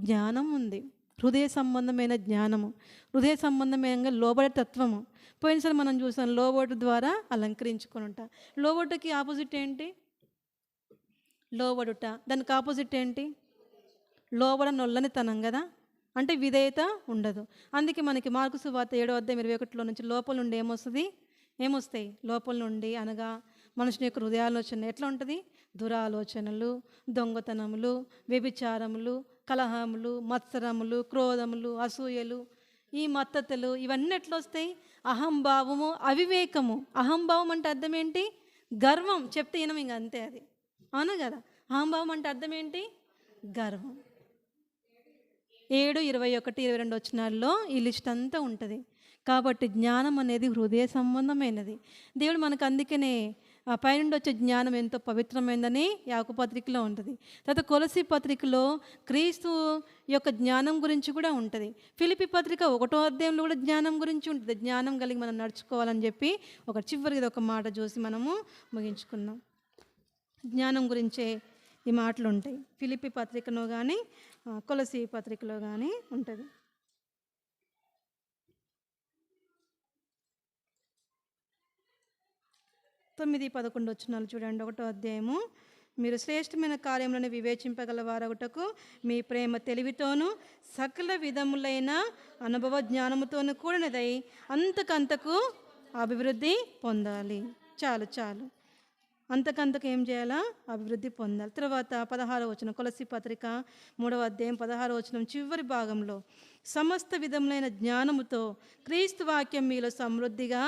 జ్ఞానం ఉంది. హృదయ సంబంధమైన జ్ఞానము, హృదయ సంబంధమైన లోబడే తత్వము. పోయినసారి మనం చూసాం, లోబోటు ద్వారా అలంకరించుకొని ఉంటా. లోబోటుకి ఆపోజిట్ ఏంటి? లోబడుట. దానికి ఆపోజిట్ ఏంటి? లోబడ నొల్లనితనం కదా, అంటే విధేయత ఉండదు. అందుకే మనకి మార్కు సువార్త 7:21 నుంచి లోపల నుండి ఏమొస్తాయి? లోపల నుండి అనగా మనుషుని యొక్క హృదయాలోచన ఎట్లా ఉంటుంది? దురాలోచనలు, దొంగతనములు, వ్యభిచారములు, కలహములు, మత్సరములు, క్రోధములు, అసూయలు, ఈ మత్తతలు, ఇవన్నీ ఎట్లా వస్తాయి? అహంభావము, అవివేకము. అహంభావం అంటే అర్థం ఏంటి? గర్వం. చెప్తే ఈయన ఇంక అంతే, అది అవును కదా. అహంభావం అంటే అర్థం ఏంటి? గర్వం. 7:21-22 ఈ లిస్ట్ అంతా ఉంటుంది. కాబట్టి జ్ఞానం అనేది హృదయ సంబంధమైనది. దేవుడు మనకు అందుకనే పైనుండి వచ్చే జ్ఞానం ఎంతో పవిత్రమైనదని యాకోబు పత్రికలో ఉంటుంది. తర్వాత కొలసీ పత్రికలో క్రీస్తు యొక్క జ్ఞానం గురించి కూడా ఉంటుంది. ఫిలిప్పీ పత్రిక 1వ అధ్యాయంలో కూడా జ్ఞానం గురించి ఉంటుంది. జ్ఞానం కలిగి మనం నడుచుకోవాలని చెప్పి చివరికి ఒక మాట చూసి మనము ముగించుకుందాం. జ్ఞానం గురించే ఈ మాటలు ఉంటాయి. ఫిలిప్పీ పత్రికలో కానీ కొలసీ పత్రికలో కానీ ఉంటుంది. 9-11 చూడండి. 1వ అధ్యాయము. మీరు శ్రేష్టమైన కార్యములను వివేచింపగలవారగుటకు మీ ప్రేమ తెలివితోనూ సకల విధములైన అనుభవ జ్ఞానముతోనూ కూడినదై అంతకంతకు అభివృద్ధి పొందాలి. చాలు అంతకంతకు ఏం చేయాలా? అభివృద్ధి పొందాలి. తర్వాత 16వ వచనం, కొలసీ పత్రిక 3వ అధ్యాయం 16వ వచనం చివరి భాగంలో, సమస్త విధములైన జ్ఞానముతో క్రీస్తు వాక్యం మీలో సమృద్ధిగా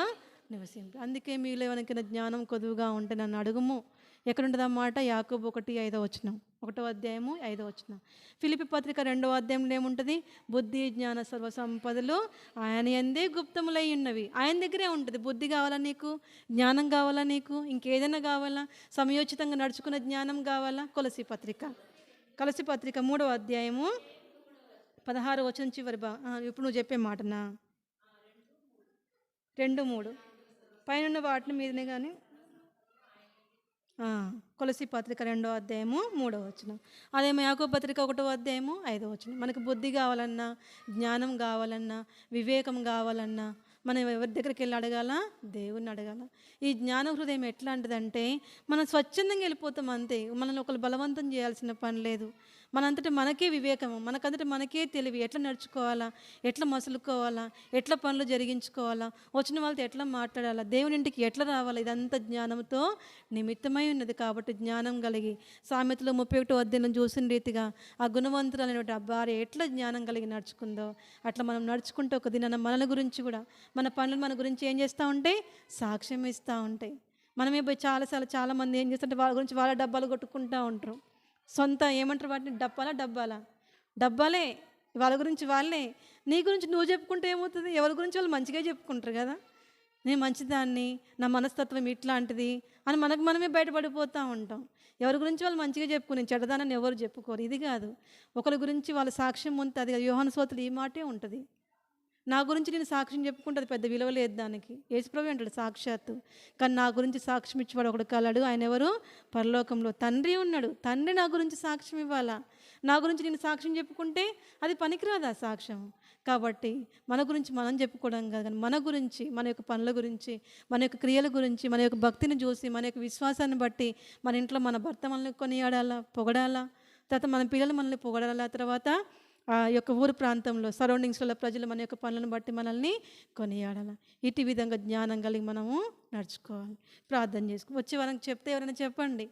నివసింపు. అందుకే మీలో ఎవరికైనా జ్ఞానం కొదువుగా ఉంటే నన్ను అడుగుము. ఎక్కడుంటుంది అన్నమాట? యాకోబు 1:5 1వ అధ్యాయము 5 ఫిలిప్పీ పత్రిక 2వ అధ్యాయంలో ఏముంటుంది? బుద్ధి జ్ఞాన సర్వ సంపదలు ఆయన యందే గుప్తములై ఉన్నవి. ఆయన దగ్గరే ఉంటుంది. బుద్ధి కావాలా నీకు? జ్ఞానం కావాలా నీకు? ఇంకేదైనా కావాలా? సమయోచితంగా నడుచుకున్న జ్ఞానం కావాలా? కొలసీ పత్రిక 3వ అధ్యాయము 16వ వచనం చివరి ఇప్పుడు నువ్వు చెప్పే మాటనా? 2-3 పైన వాటిని మీదనే కానీ కొలసీ పత్రిక 2వ అధ్యాయము 3వ వచనం. అదేమో యాకోబు పత్రిక 1వ అధ్యాయము 5వ వచనం. మనకు బుద్ధి కావాలన్నా, జ్ఞానం కావాలన్నా, వివేకం కావాలన్నా మనం ఎవరి దగ్గరికి వెళ్ళి అడగాల? దేవుణ్ణి అడగాల. ఈ జ్ఞాన హృదయం ఎట్లాంటిదంటే మనం స్వచ్ఛందంగా వెళ్ళిపోతాం అంతే. మనల్ని ఒకరు బలవంతం చేయాల్సిన పని లేదు. మనంతటి మనకే వివేకము, మనకంతటి మనకే తెలివి. ఎట్లా నడుచుకోవాలా, ఎట్లా మసులుకోవాలా, ఎట్లా పనులు జరిగించుకోవాలా, వచ్చిన వాళ్ళతో ఎట్లా మాట్లాడాలా, దేవుని ఇంటికి ఎట్లా రావాలా, ఇదంతా జ్ఞానంతో నిమిత్తమై ఉన్నది. కాబట్టి జ్ఞానం కలిగి సామెతలో 31వ అధ్యాయం చూసిన రీతిగా ఆ గుణవంతులైన భార్య ఎట్లా జ్ఞానం కలిగి నడుచుకుందో అట్లా మనం నడుచుకుంటే ఒక దినాన మనల గురించి కూడా, మన పనులు మన గురించి ఏం చేస్తూ ఉంటాయి? సాక్ష్యం ఇస్తూ ఉంటాయి. మనమే పోయి చాలామంది ఏం చేస్తుంటే వాళ్ళ గురించి వాళ్ళ డబ్బాలు కొట్టుకుంటూ ఉంటారు. సొంత ఏమంటారు వాటిని? డబ్బాలే. వాళ్ళ గురించి వాళ్ళే. నీ గురించి నువ్వు చెప్పుకుంటే ఏమవుతుంది? ఎవరి గురించి వాళ్ళు మంచిగా చెప్పుకుంటారు కదా! నేను మంచిదాన్ని, నా మనస్తత్వం ఇట్లాంటిది అని మనకు మనమే బయటపడిపోతూ ఉంటాం. ఎవరి గురించి వాళ్ళు మంచిగా చెప్పుకో, నేను చెడ్డదానని ఎవరు చెప్పుకోరు. ఇది కాదు, ఒకరి గురించి వాళ్ళ సాక్ష్యం ఉంటే అది యోహాను సువార్తలో ఈ మాటే ఉంటుంది. నా గురించి నేను సాక్ష్యం చెప్పుకుంటే అది పెద్ద విలువ లేదు దానికి. యేసుప్రభువే అంటాడు సాక్షాత్తు. కానీ నా గురించి సాక్ష్యం ఇచ్చేవాడు ఒకడు కలడు. ఆయన ఎవరు? పరలోకంలో తండ్రి ఉన్నాడు. తండ్రి నా గురించి సాక్ష్యం ఇవ్వాలా? నా గురించి నేను సాక్ష్యం చెప్పుకుంటే అది పనికిరాదా సాక్ష్యం? కాబట్టి మన గురించి మనం చెప్పుకోవడం కాదు, కానీ మన గురించి, మన యొక్క పనుల గురించి, మన యొక్క క్రియల గురించి, మన యొక్క భక్తిని చూసి, మన యొక్క విశ్వాసాన్ని బట్టి మన ఇంట్లో మన భర్త మనల్ని కొనియాడాలా, పొగడాలా, తర్వాత మన పిల్లలు మనల్ని పొగడాలా, తర్వాత ఆ యొక్క ఊరు ప్రాంతంలో సరౌండింగ్స్లో ప్రజలు మన యొక్క పనులను బట్టి మనల్ని కొనియాడాలి. ఇటు విధంగా జ్ఞానం కలిగి మనము నడుచుకోవాలి. ప్రార్థన చేసుకో. వచ్చే వారానికి చెప్తే ఎవరైనా చెప్పండి.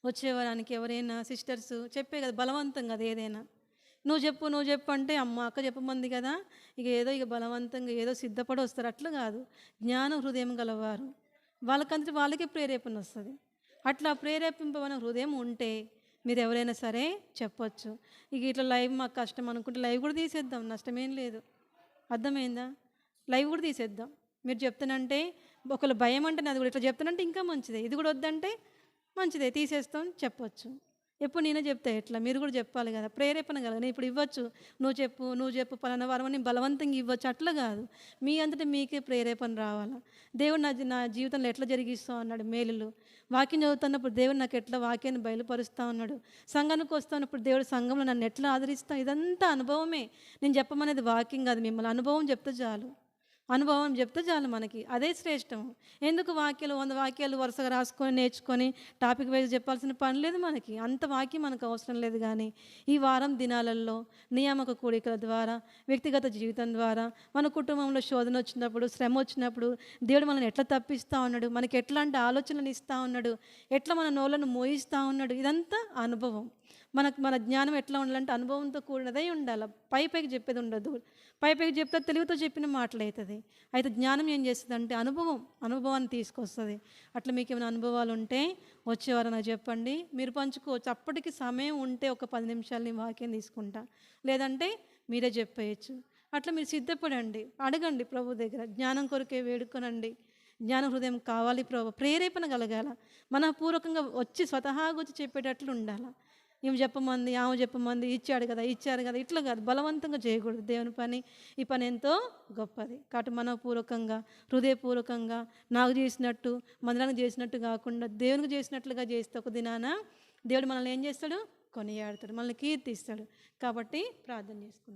వచ్చే వారానికి ఎవరైనా సిస్టర్స్ చెప్పే కదా, బలవంతం కదా ఏదైనా. నువ్వు చెప్పు అంటే అమ్మ అక్క చెప్పమంది కదా, ఇక బలవంతంగా ఏదో సిద్ధపడి వస్తారు. అట్లా కాదు, జ్ఞానం హృదయం గలవారు వాళ్ళకంతటి వాళ్ళకే ప్రేరేపణ వస్తుంది. అట్లా ప్రేరేపింపబడిన హృదయం ఉంటే మీరు ఎవరైనా సరే చెప్పొచ్చు. ఇట్లా లైవ్ మాకు కష్టం అనుకుంటే లైవ్ కూడా తీసేద్దాం, నష్టమేం లేదు. అర్థమైందా? లైవ్ కూడా తీసేద్దాం. మీరు చెప్తానంటే ఒకళ్ళు భయం అంటే అది కూడా ఇట్లా చెప్తానంటే ఇంకా మంచిదే, ఇది కూడా వద్దంటే మంచిదే, తీసేస్తాం చెప్పొచ్చు. ఎప్పుడు నేనే చెప్తా ఎట్లా, మీరు కూడా చెప్పాలి కదా, ప్రేరేపణ కదా. నేను ఇప్పుడు ఇవ్వచ్చు, నువ్వు చెప్పు పలానా వారం అని బలవంతంగా ఇవ్వచ్చు, అట్లా కాదు. మీ అంతటా మీకే ప్రేరేపణ రావాలా. దేవుడు నా జీవితంలో ఎట్లా జరిగిస్తావు అన్నాడు మేలులు. వాక్యం చదువుతున్నప్పుడు దేవుడు నాకు ఎట్లా వాక్యాన్ని బయలుపరుస్తూ ఉన్నాడు. సంఘానికి వస్తున్నప్పుడు దేవుడు సంఘంలో నన్ను ఎట్లా ఆదరిస్తా, ఇదంతా అనుభవమే. నేను చెప్పమనేది వాక్యం కాదు, మిమ్మల్ని అనుభవం చెప్తే చాలు. అనుభవం చెప్తే చాలు మనకి, అదే శ్రేష్టం. ఎందుకు 100 వాక్యాలు వరుసగా రాసుకొని నేర్చుకొని టాపిక్ వైజ్ చెప్పాల్సిన పని లేదు మనకి. అంత వాక్యం మనకు అవసరం లేదు. కానీ ఈ వారం దినాలలో నియామక కూడికల ద్వారా, వ్యక్తిగత జీవితం ద్వారా, మన కుటుంబంలో శోధన వచ్చినప్పుడు, శ్రమ వచ్చినప్పుడు దేవుడు మనల్ని ఎట్లా తప్పిస్తూ ఉన్నాడు, మనకి ఎట్లాంటి ఆలోచనలు ఇస్తూ ఉన్నాడు, ఎట్లా మన నోళ్ళను మోయిస్తూ ఉన్నాడు, ఇదంతా అనుభవం. మన జ్ఞానం ఎట్లా ఉండాలంటే అనుభవంతో కూడినదై ఉండాలి. పైకి చెప్పేది ఉండదు. పైకి చెప్తే తెలివితో చెప్పిన మాటలు అవుతుంది. అయితే జ్ఞానం ఏం చేస్తుంది అంటే అనుభవాన్ని తీసుకొస్తుంది. అట్లా మీకు ఏమైనా అనుభవాలు ఉంటే వచ్చేవారు నాకు చెప్పండి, మీరు పంచుకోవచ్చు. అప్పటికి సమయం ఉంటే ఒక 10 నిమిషాలు నేను వాక్యం తీసుకుంటా, లేదంటే మీరే చెప్పేయచ్చు. అట్లా మీరు సిద్ధపడండి, అడగండి ప్రభు దగ్గర, జ్ఞానం కొరకే వేడుకొనండి. జ్ఞాన హృదయం కావాలి ప్రభు, ప్రేరేపణ కలగాల, మనపూర్వకంగా వచ్చి స్వతహాగా వచ్చి చెప్పేటట్లు ఉండాలి. ఆమె చెప్పమంది ఇచ్చారు కదా ఇట్లా కాదు, బలవంతంగా చేయకూడదు దేవుని పని. ఈ పని ఎంతో గొప్పది. కాబట్టి మనపూర్వకంగా, హృదయపూర్వకంగా, నాకు చేసినట్టు, మందిరానికి చేసినట్టు కాకుండా దేవునికి చేసినట్లుగా చేస్తే ఒక దినాన దేవుడు మనల్ని ఏం చేస్తాడు? కొనియాడతాడు, మనల్ని కీర్తిస్తాడు. కాబట్టి ప్రార్థన చేసుకుందాం.